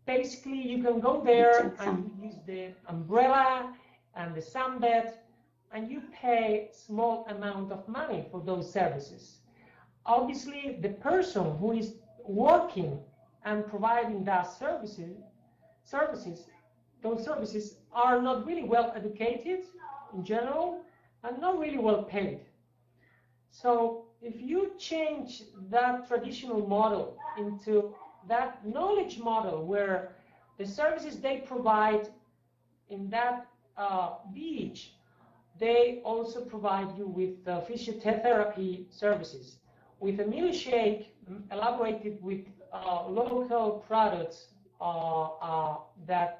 basically you can go there and you use the umbrella and the sunbed, and you pay small amount of money for those services. Obviously, the person who is working and providing that those services are not really well educated in general and not really well paid. So if you change that traditional model into that knowledge model where the services they provide in that beach, they also provide you with physiotherapy services, with a milkshake elaborated with local products that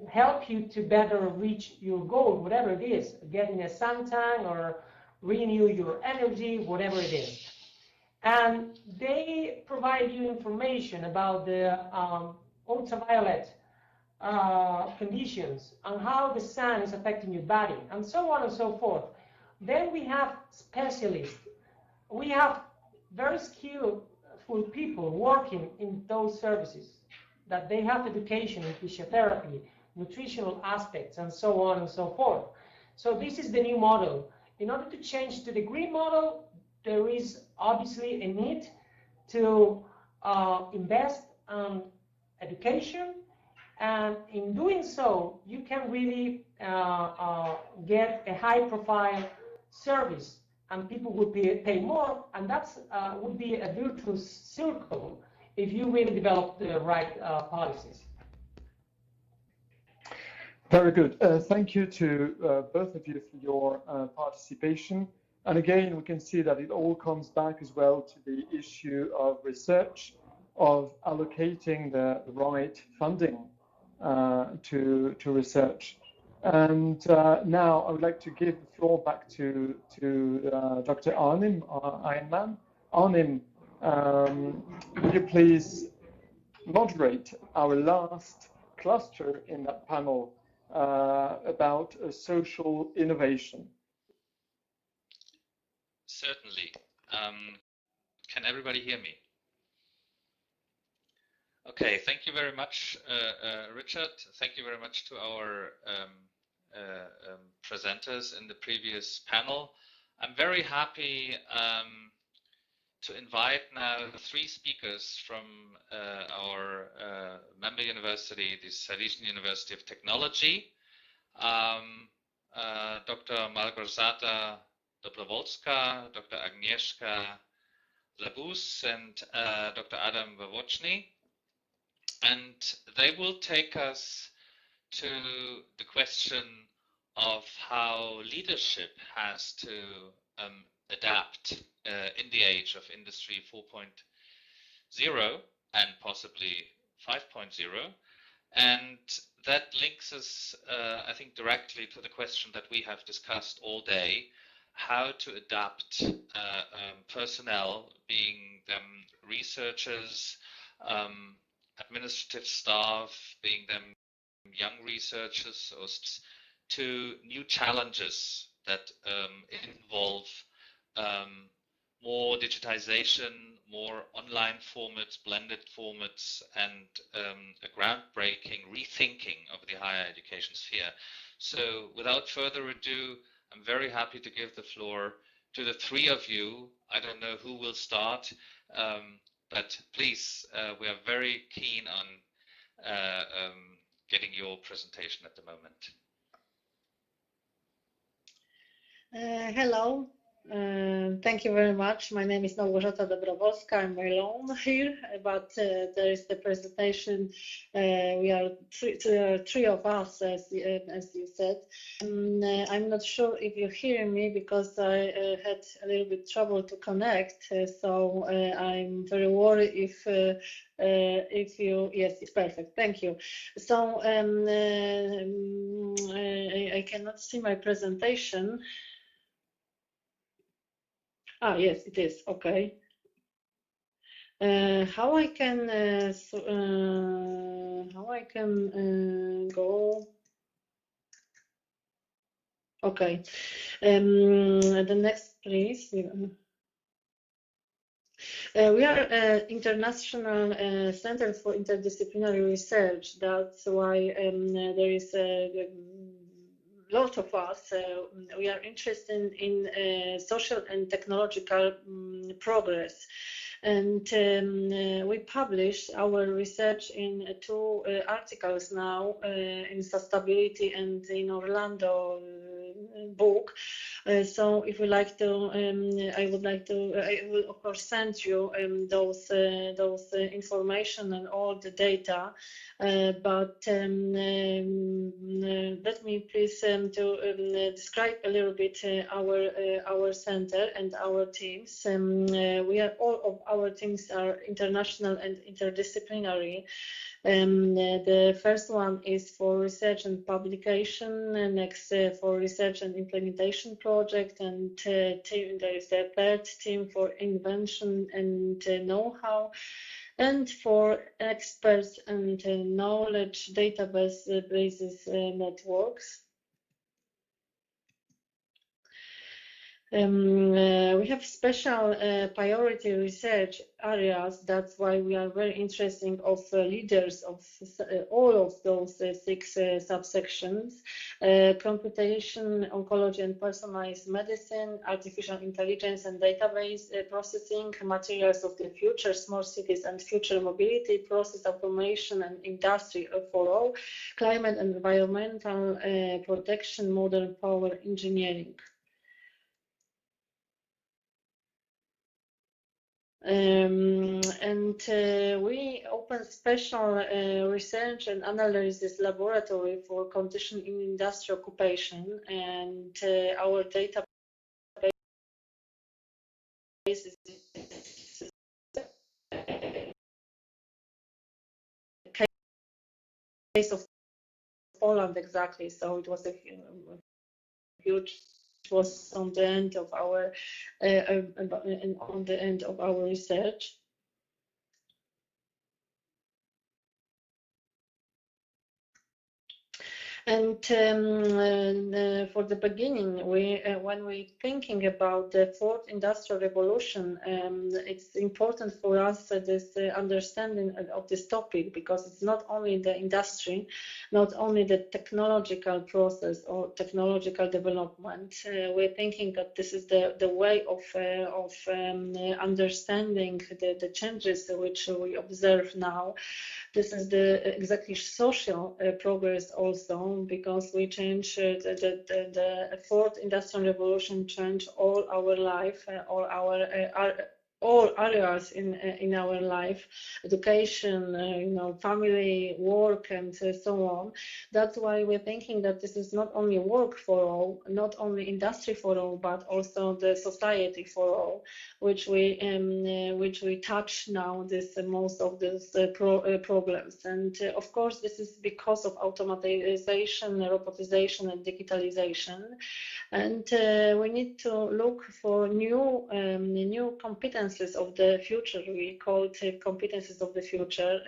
help you to better reach your goal, whatever it is, getting a suntan or renew your energy, whatever it is. And they provide you information about the ultraviolet conditions and how the sun is affecting your body, and so on and so forth. Then we have specialists. We have very skillful people working in those services, that they have education in physiotherapy, nutritional aspects, and so on and so forth. So this is the new model. In order to change to the green model, there is obviously a need to invest in education, and in doing so, you can really get a high-profile service, and people would pay more, and that's would be a virtuous circle if you really develop the right policies. Very good. Thank you to both of you for your participation. And again, we can see that it all comes back as well to the issue of research, of allocating the right funding to research. And now I would like to give the floor back to Dr. Arnim, Heinemann. Arnim, would you please moderate our last cluster in that panel about social innovation? Certainly. Can everybody hear me? Okay, thank you very much, Richard. Thank you very much to our presenters in the previous panel. I'm very happy to invite now 3 speakers from our member university, the Salesian University of Technology, Dr. Malgorzata Dobrowolska, Dr. Agnieszka Labus, and Dr. Adam Wawocny. And they will take us to the question of how leadership has to adapt in the age of Industry 4.0 and possibly 5.0. And that links us, I think, directly to the question that we have discussed all day, how to adapt personnel, being them researchers, administrative staff, being them young researchers, or to new challenges that involve more digitization, more online formats, blended formats, and a groundbreaking rethinking of the higher education sphere. So without further ado, I'm very happy to give the floor to the 3 of you. I don't know who will start, but please, we are very keen on getting your presentation at the moment. Hello. Thank you very much. My name is Malgorzata Dobrowolska. I'm alone here, but there is the presentation. We are 3 of us, as you said. I'm not sure if you hear me because I had a little bit trouble to connect. So I'm very worried if you, yes, it's perfect. Thank you. So I cannot see my presentation. Ah, yes, it is. Okay. How I can go? Okay. The next, please. We are International Center for Interdisciplinary Research. That's why there is a lot of us. We are interested in social and technological progress. And we publish our research in 2 articles now in Sustainability and in Orlando book. So if you like to, I will of course send you those information and all the data. But let me please to describe a little bit our center and our teams. All of our teams are international and interdisciplinary. The first one is for research and publication, next for research and implementation project, and there is the third team for invention and know-how, and for experts and knowledge databases networks. We have special priority research areas. That's why we are very interested of leaders of all of those 6 subsections: computation, oncology and personalized medicine, artificial intelligence and database processing, materials of the future, smart cities and future mobility, process automation and industry for all, climate and environmental protection, modern power engineering. We open special research and analysis laboratory for condition in industrial occupation, and our database is case of Poland exactly. So it was a huge. It was on the end of our research. And for the beginning, when we're thinking about the 4th industrial revolution, it's important for us this understanding of this topic, because it's not only the industry, not only the technological process or technological development. We're thinking that this is the way of understanding the changes which we observe now. This is the exactly social progress also, because we change the 4th industrial revolution changed all our life, all areas in our life, education, family, work, and so on. That's why we're thinking that this is not only work for all, not only industry for all, but also the society for all, which we touch now. Most of these problems, and of course, this is because of automatization, robotization, and digitalization. And we need to look for new competences of the future. We call it competences of the future.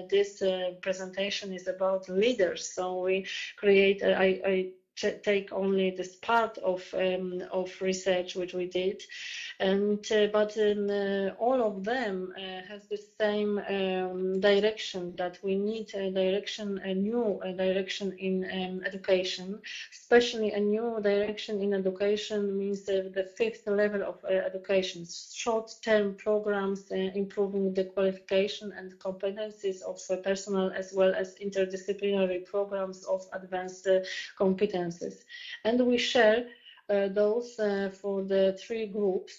This presentation is about leaders. So we create. I take only this part of research which we did, and but all of them has the same direction, that we need a new direction in education. Especially a new direction in education means the 5th level of education, short-term programs improving the qualification and competencies of personnel, as well as interdisciplinary programs of advanced competencies. And we share those for the 3 groups.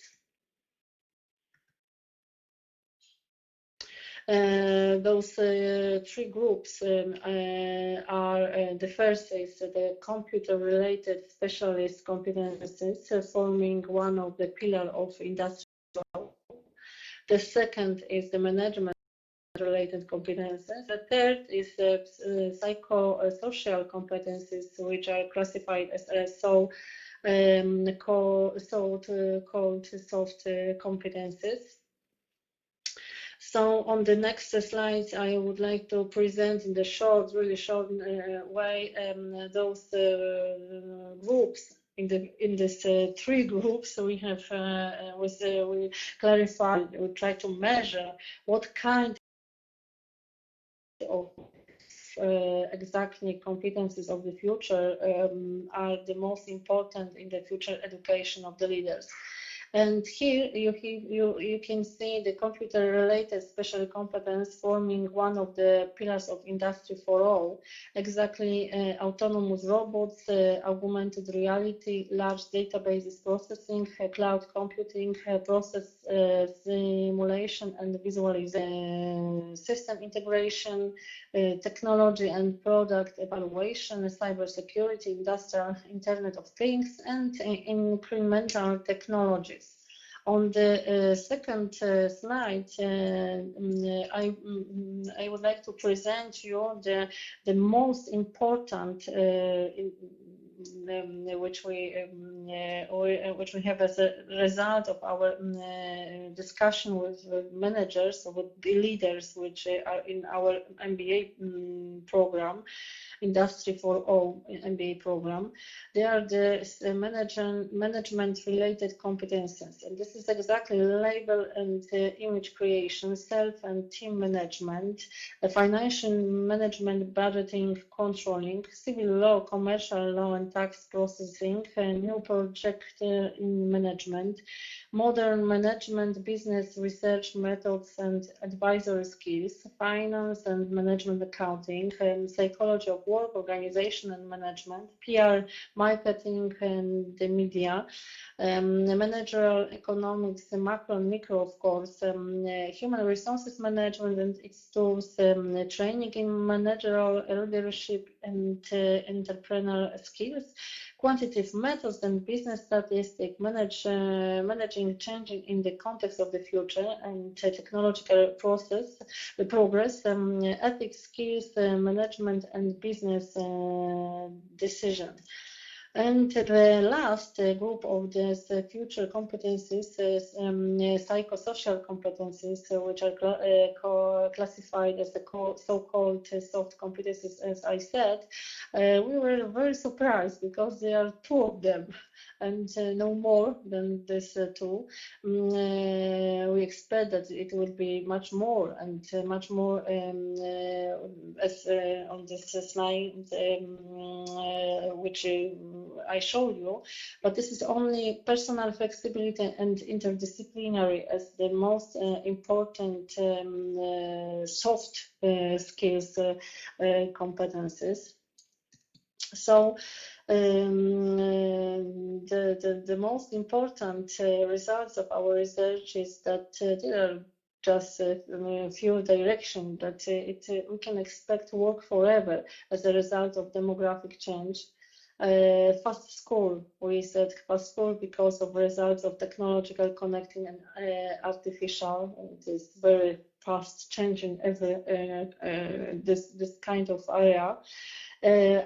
Those 3 groups are the first is the computer-related specialist competencies, forming one of the pillars of industrial. The second is the management-related competences. The third is the psychosocial competencies, which are classified as called soft competencies. So on the next slides, I would like to present in the really short way those groups. In this 3 groups, we have we clarified. We try to measure what kind of exactly competencies of the future are the most important in the future education of the leaders. And here you can see the computer-related special competence forming one of the pillars of Industry 4.0, exactly autonomous robots, augmented reality, large databases processing, cloud computing, process simulation and visualization, system integration, technology and product evaluation, cybersecurity, industrial Internet of Things, and incremental technologies. On the second slide, I would like to present you the most important which we have as a result of our discussion with managers, with the leaders, which are in our MBA program, Industry 4.0 MBA program. They are the management-related competences, and this is exactly label and image creation, self and team management, financial management, budgeting, controlling, civil law, commercial law and tax processing, new project in management, modern management, business research methods and advisory skills, finance and management accounting, psychology of work, organization and management, PR, marketing and the media, managerial economics, macro and micro, of course, human resources management and its tools, training in managerial leadership and entrepreneurial skills, quantitative methods and business statistics, managing changing in the context of the future and technological progress, ethics skills, management and business decision. And the last group of these future competencies is psychosocial competencies, which are classified as the so-called soft competencies, as I said. We were very surprised because there are two of them and no more than this two. We expect that it will be much more and much more as on this slide, which I showed you, but this is only personal flexibility and interdisciplinary as the most important soft skills competences. So the most important results of our research is that there are just a few directions that we can expect to work forever as a result of demographic change. Fast school, we said fast school because of results of technological connecting and artificial. It is very fast changing every this kind of area.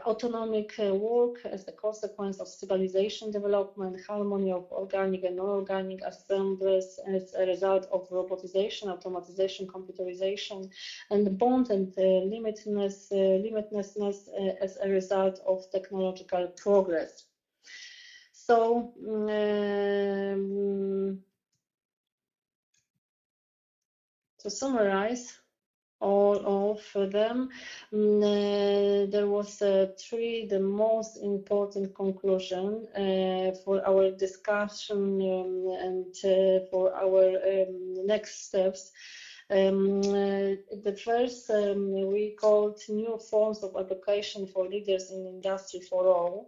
Autonomic work as a consequence of civilization development, harmony of organic and non-organic assemblies as a result of robotization, automatization, computerization, and bond and limitlessness as a result of technological progress. So to summarize all of them, there was the most important conclusion for our discussion and for our next steps. The first we called new forms of education for leaders in Industry 4.0.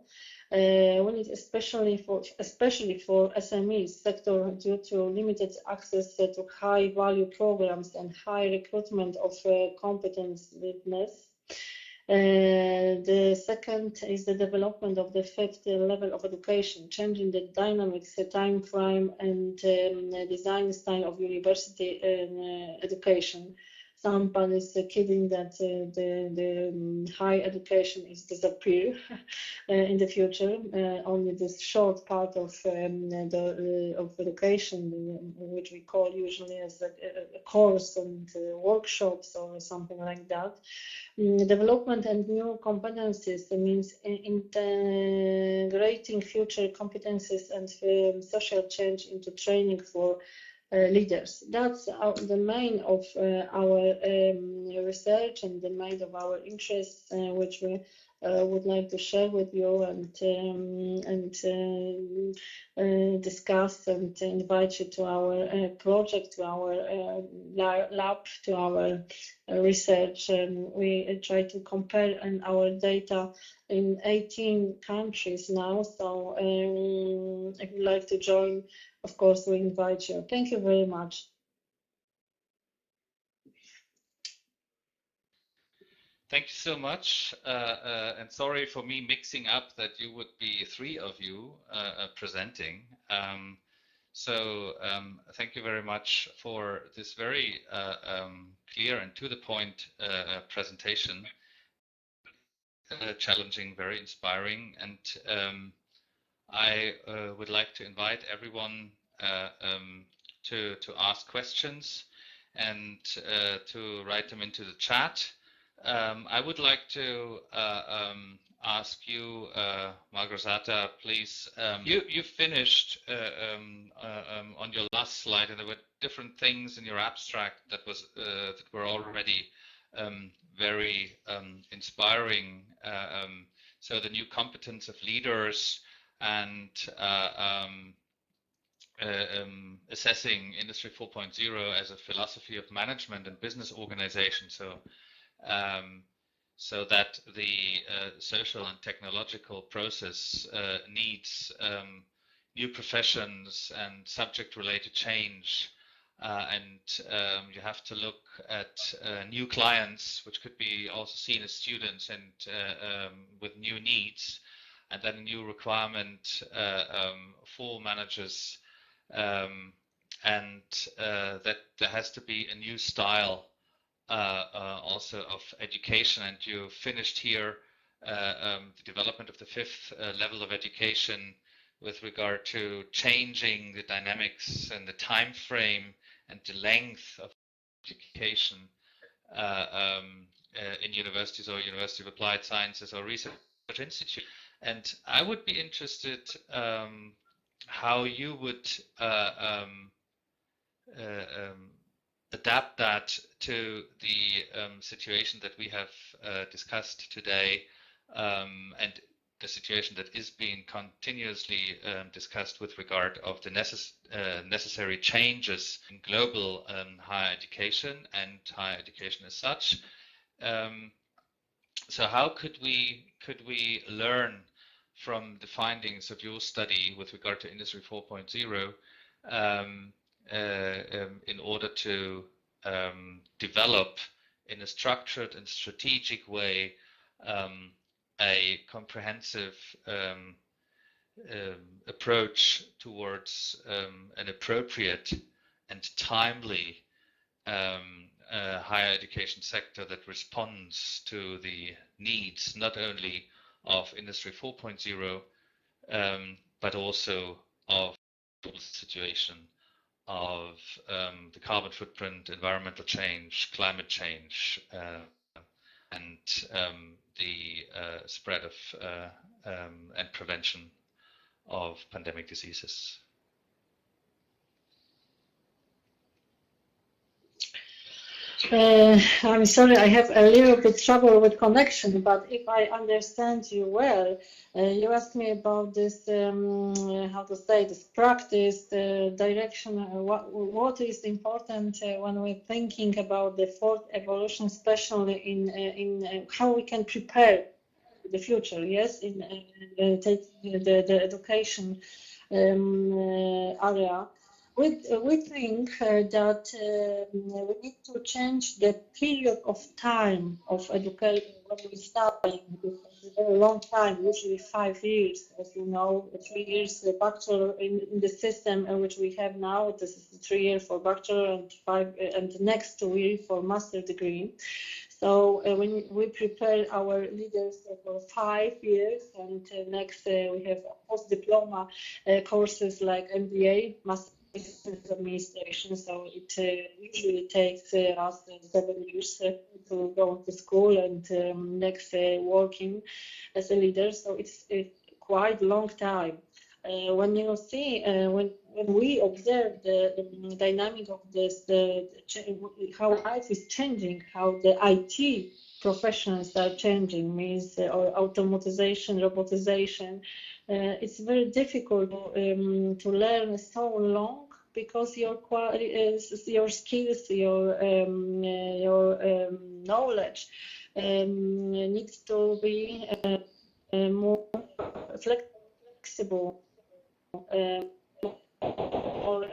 We need especially for SMEs sector due to limited access to high value programs and high recruitment of competitiveness. The second is the development of the fifth level of education, changing the dynamics, the time frame and design style of university education. Somebody is kidding that the high education is disappear in the future. Only this short part of education, which we call usually as a course and workshops or something like that. Development and new competencies means integrating future competencies and social change into training for leaders. That's the main of our research and the main of our interests, which we would like to share with you and discuss and invite you to our project, to our lab, to our research. We try to compare our data in 18 countries now. So if you'd like to join, of course, we invite you. Thank you very much. Thank you so much, and sorry for me mixing up that you would be three of you presenting. Thank you very much for this very clear and to the point presentation. Challenging, very inspiring, and I would like to invite everyone to ask questions and to write them into the chat. I would like to ask you, Margosata, please. You finished on your last slide, and there were different things in your abstract that were already very inspiring. So the new competence of leaders and assessing Industry 4.0 as a philosophy of management and business organization. So that the social and technological process needs new professions and subject-related change, and you have to look at new clients, which could be also seen as students and with new needs, and then a new requirement for managers, and that there has to be a new style also of education. And you finished here the development of the fifth level of education with regard to changing the dynamics and the time frame and the length of education in universities or University of Applied Sciences or research institute. And I would be interested how you would adapt that to the situation that we have discussed today, and the situation that is being continuously discussed with regard of the necessary changes in global higher education and higher education as such. So how could we learn from the findings of your study with regard to Industry 4.0 in order to develop in a structured and strategic way a comprehensive approach towards an appropriate and timely higher education sector that responds to the needs not only of Industry 4.0 but also of the situation of the carbon footprint, environmental change, climate change, and the spread of and prevention of pandemic diseases. I'm sorry, I have a little bit trouble with connection, but if I understand you well, you asked me about this, how to say, this practice, direction, what is important when we're thinking about the fourth evolution, especially in how we can prepare the future, yes, in the education area. We think that we need to change the period of time of education when we study. It's a very long time, usually 5 years, as you know, 3 years the bachelor in the system which we have now. This is 3 years for bachelor and the next 2 years for master degree. So when we prepare our leaders for 5 years, and next we have post-diploma courses like MBA, master business administration, so it usually takes us 7 years to go to school and next working as a leader, so it's quite long time. When you see, when we observe the dynamic of this, how life is changing, how the IT professions are changing, means or automatization, robotization. It's very difficult to learn so long because your skills, your knowledge needs to be more flexible, or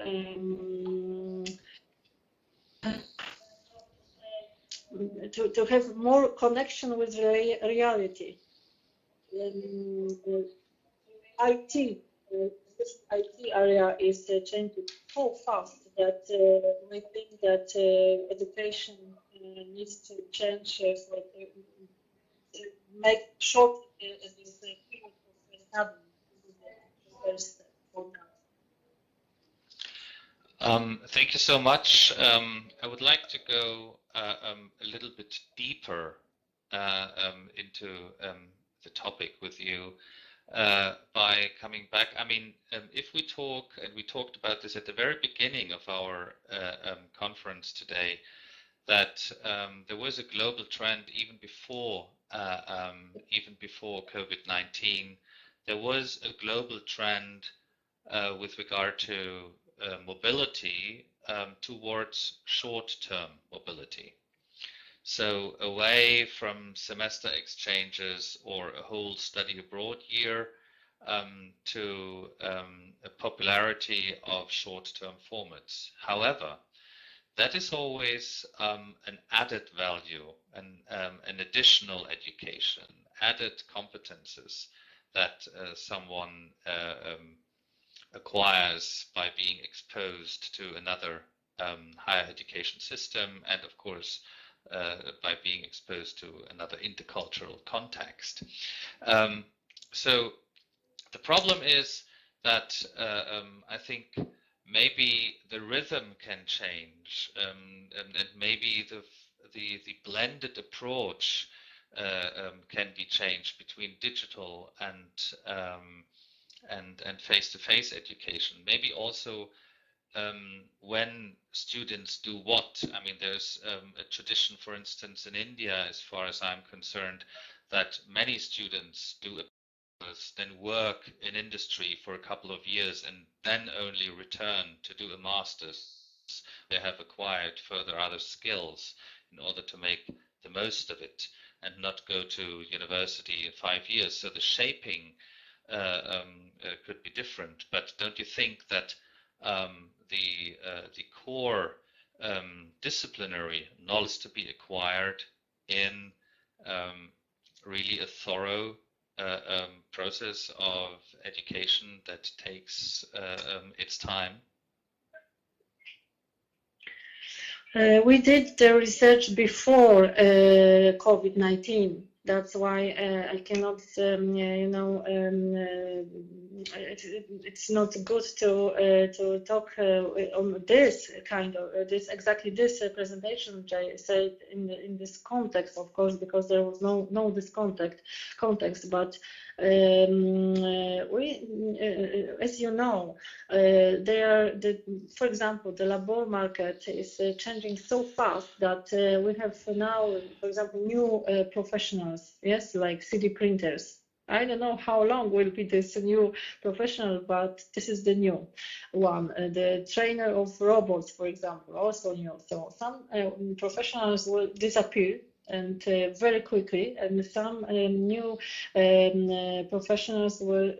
to have more connection with reality. IT, this IT area is changing so fast that we think that education needs to change for make short this period of study. This is the first for now. Thank you so much. I would like to go a little bit deeper into the topic with you by coming back. I mean, if we talk, and we talked about this at the very beginning of our conference today, that there was a global trend even before COVID-19. There was a global trend with regard to mobility towards short-term mobility. So away from semester exchanges or a whole study abroad year to a popularity of short-term formats. However, that is always an added value and an additional education, added competences that someone acquires by being exposed to another higher education system, and of course by being exposed to another intercultural context. So the problem is that I think maybe the rhythm can change, and maybe the blended approach can be changed between digital and face-to-face education. Maybe also when students do what. I mean, there's a tradition, for instance, in India, as far as I'm concerned, that many students do then work in industry for a couple of years and then only return to do a master's. They have acquired further other skills in order to make the most of it and not go to university in 5 years. So the shaping could be different. But don't you think that the core disciplinary knowledge to be acquired in really a thorough process of education that takes its time? We did the research before COVID-19. That's why I cannot, it's not good to talk on this kind of exactly this presentation, which I said in this context, of course, because there was no this context. But we, as you know, for example, the labor market is changing so fast that we have now, for example, new professionals, yes, like 3D printers. I don't know how long will be this new professional, but this is the new one. The trainer of robots, for example, also new. So some professionals will disappear and very quickly, and some new professionals will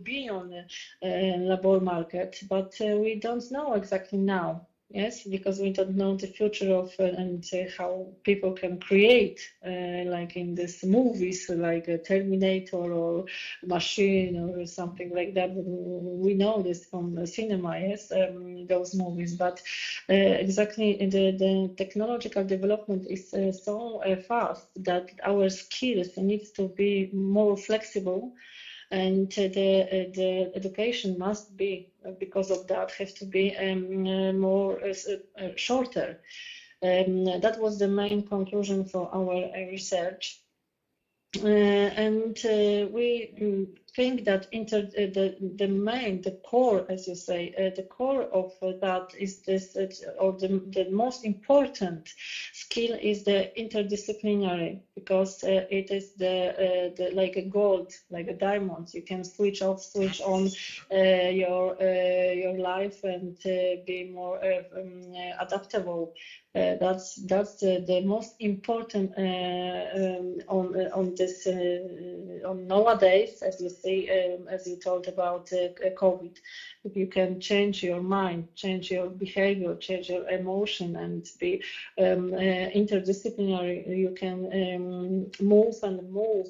be on the labor market, but we don't know exactly now. Yes, because we don't know the future of and how people can create, like in these movies, like a Terminator or Machine or something like that. We know this from the cinema, yes, those movies. But exactly the technological development is so fast that our skills needs to be more flexible. And the education must be, because of that, have to be more shorter. That was the main conclusion for our research. And we think that the core, as you say, the core of that is this, or the most important skill is the interdisciplinary, because it is the like a gold, like a diamond. You can switch off, switch on your life and be more adaptable. That's the most important on this on nowadays, as you see, as you talked about COVID. If you can change your mind, change your behavior, change your emotion, and be interdisciplinary, you can move and move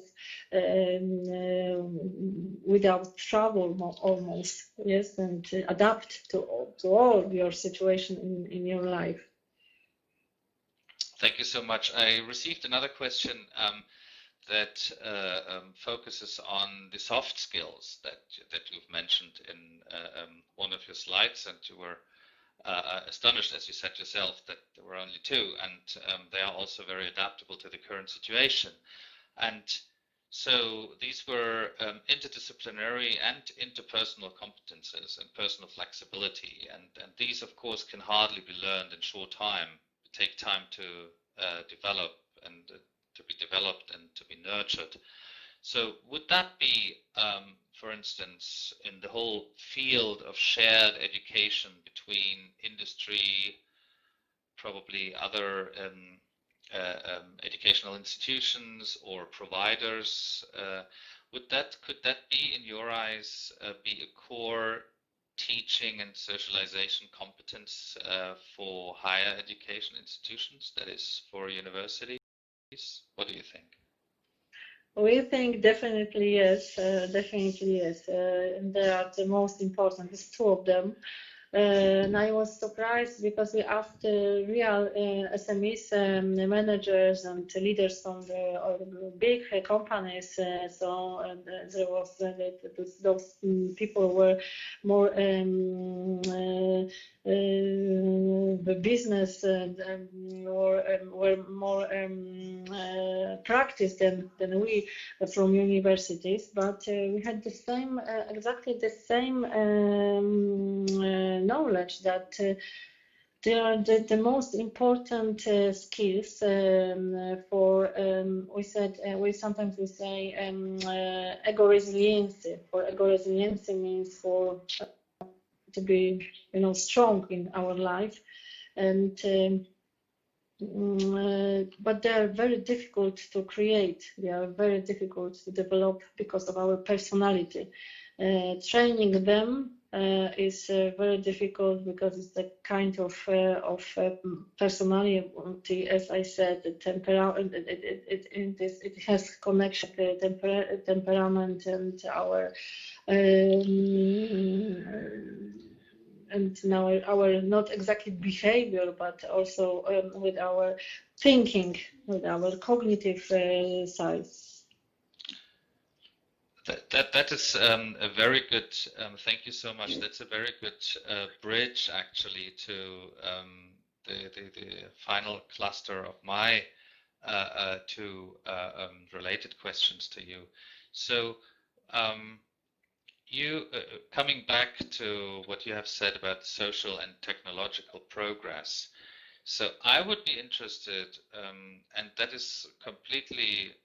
without trouble almost, yes, and adapt to all your situation in your life. Thank you so much. I received another question that focuses on the soft skills that you've mentioned in one of your slides, and you were astonished, as you said yourself, that there were only two, and they are also very adaptable to the current situation. And so these were interdisciplinary and interpersonal competences and personal flexibility, and these, of course, can hardly be learned in short time. Take time to develop and to be developed and to be nurtured. So would that be, for instance, in the whole field of shared education between industry, probably other educational institutions or providers, could that be, in your eyes, be a core teaching and socialization competence for higher education institutions, that is for universities? What do you think? We think definitely yes, definitely yes. And they are the most important, there's two of them. And I was surprised because we asked real SMEs managers and leaders from the big companies. So there was those people were more the business were more practiced than we from universities, but we had the same exactly the same knowledge that they are the most important skills for we sometimes say ego resiliency. For ego resiliency means for to be strong in our life, and but they are very difficult to create. They are very difficult to develop because of our personality. Training them is very difficult because it's the kind of personality, as I said, the temperament. It has connection to temperament and our and now our not exactly behavior, but also with our thinking, with our cognitive sides. That is a very good, thank you so much. That's a very good bridge actually to the final cluster of my two related questions to you. So you coming back to what you have said about social and technological progress. So I would be interested, and that is completely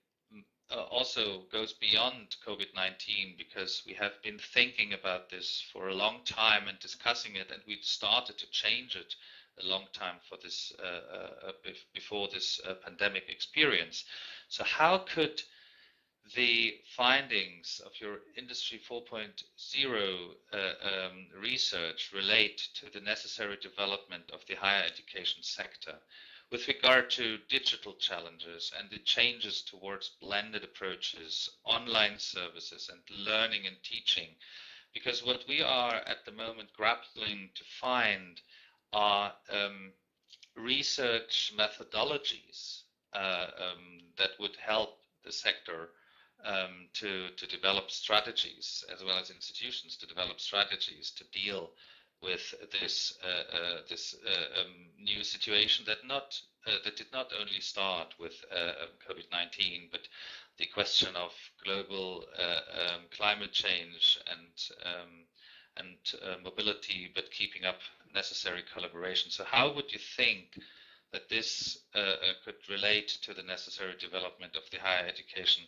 also goes beyond COVID-19, because we have been thinking about this for a long time and discussing it, and we started to change it a long time for this before this pandemic experience. So how could the findings of your Industry 4.0 research relate to the necessary development of the higher education sector with regard to digital challenges and the changes towards blended approaches, online services, and learning and teaching? Because what we are at the moment grappling to find are research methodologies that would help the sector to develop strategies, as well as institutions to develop strategies to deal with this new situation that not that did not only start with COVID-19, but the question of global climate change and mobility, but keeping up necessary collaboration. So how would you think that this could relate to the necessary development of the higher education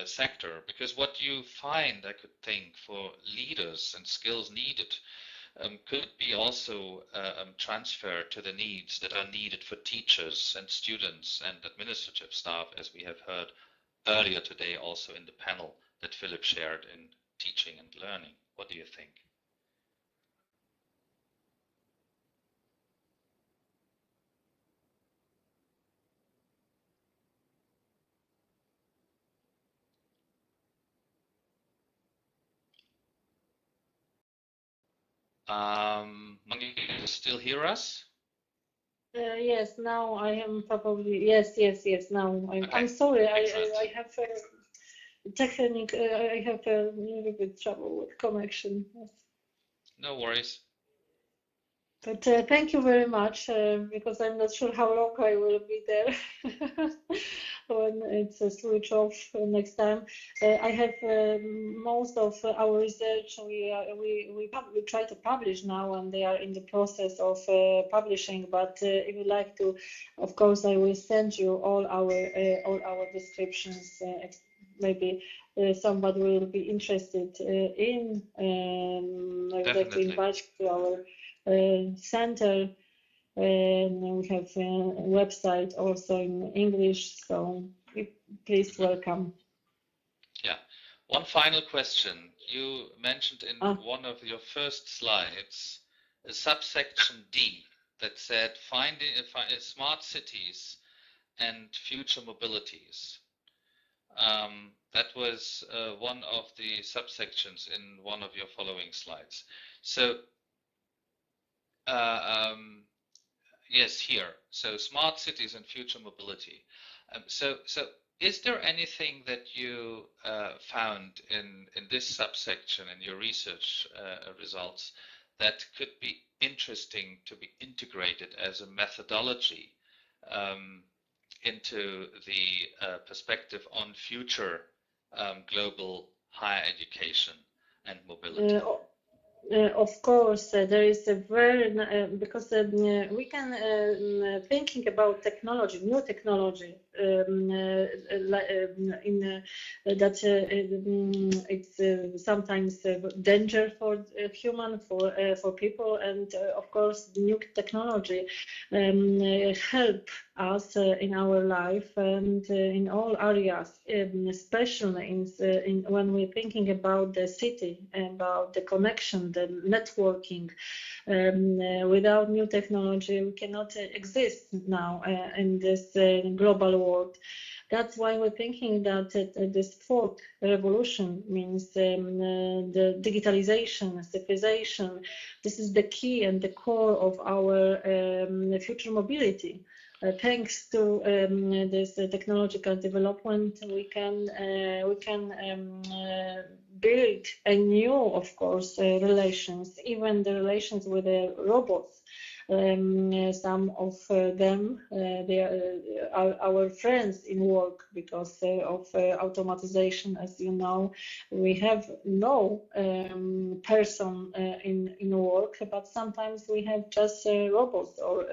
sector? Because what you find, I could think, for leaders and skills needed could be also transferred to the needs that are needed for teachers and students and administrative staff, as we have heard earlier today also in the panel that Philip shared in teaching and learning. What do you think? Mangi, you still hear us? Yes, now I am probably, yes. Now I'm, Okay. I'm sorry, Excellent. I have I have a little bit trouble with connection. Yes. No worries. But thank you very much, because I'm not sure how long I will be there when it's a switch off next time. I have most of our research we try to publish now, and they are in the process of publishing. But if you like to, of course, I will send you all our descriptions. Maybe somebody will be interested in. I would like to invite you to our center, and we have a website also in English, so please welcome. Yeah. One final question. You mentioned in one of your first slides a subsection D that said finding smart cities and future mobilities. That was one of the subsections in one of your following slides. So yes, here. So smart cities and future mobility. So is there anything that you found in this subsection in your research results that could be interesting to be integrated as a methodology into the perspective on future global higher education and mobility? Of course, there is a very because we can thinking about technology, new technology, it's sometimes danger for human, for people, and of course, new technology help us in our life and in all areas, especially in when we're thinking about the city, about the connection, the networking. Without new technology, we cannot exist now in this global world. That's why we're thinking that this fourth revolution means the digitalization, civilization. This is the key and the core of our future mobility. Thanks to this technological development, we can build a new, of course, relations, even the relations with the robots. Some of them they are our friends in work because of automatization. As you know, we have no person in work, but sometimes we have just robots or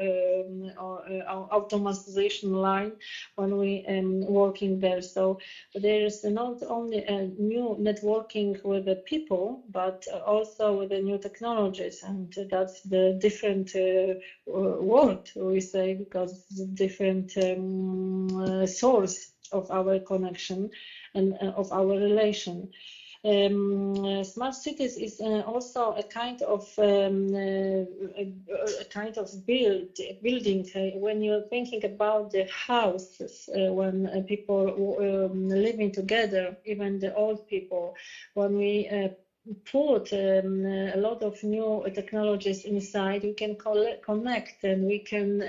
automatization line when we working there. So there is not only a new networking with the people, but also with the new technologies, and that's the different world, we say, because it's a different source of our connection and of our relation. Smart cities is also a kind of building. When you're thinking about the houses, when people living together, even the old people, when we put a lot of new technologies inside, we can connect, and we can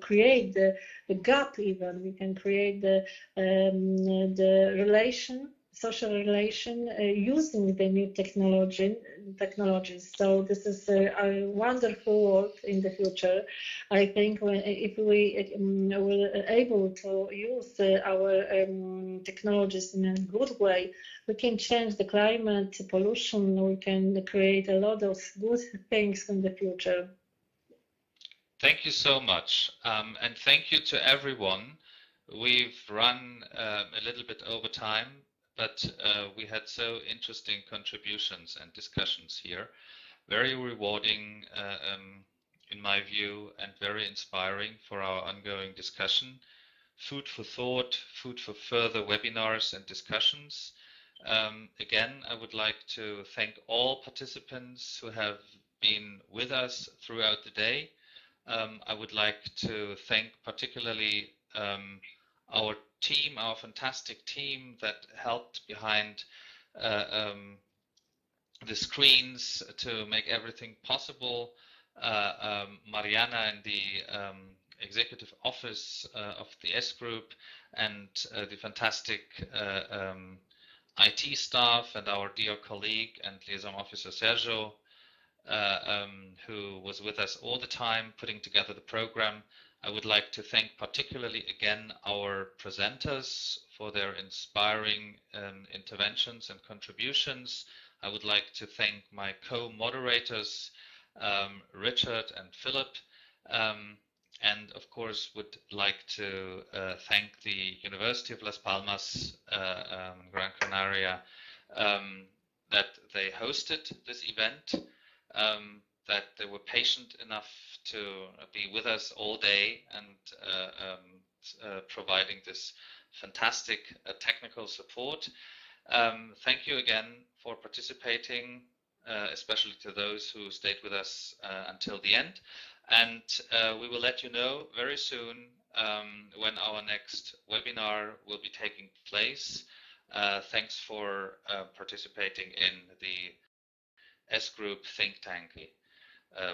create the gap. Even we can create the relation social relation using the new technologies. So this is a wonderful world in the future. I think if we will able to use our technologies in a good way, we can change the climate, pollution, we can create a lot of good things in the future. Thank you so much, and thank you to everyone. We've run a little bit over time, but we had so interesting contributions and discussions here. Very rewarding in my view, and very inspiring for our ongoing discussion. Food for thought, food for further webinars and discussions. Again, I would like to thank all participants who have been with us throughout the day. I would like to thank particularly our team, our fantastic team that helped behind the screens to make everything possible. Mariana and the executive office of the S Group, and the fantastic IT staff, and our dear colleague and liaison officer Sergio, who was with us all the time putting together the program. I would like to thank particularly again our presenters for their inspiring interventions and contributions. I would like to thank my co-moderators, Richard and Philip, and of course would like to thank the University of Las Palmas, Gran Canaria, that they hosted this event, that they were patient enough to be with us all day and providing this fantastic technical support. Thank you again for participating, especially to those who stayed with us until the end. And we will let you know very soon when our next webinar will be taking place. Thanks for participating in the S Group Think Tank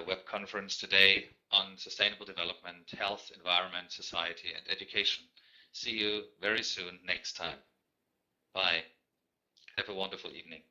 web conference today on sustainable development, health, environment, society, and education. See you very soon next time. Bye. Have a wonderful evening.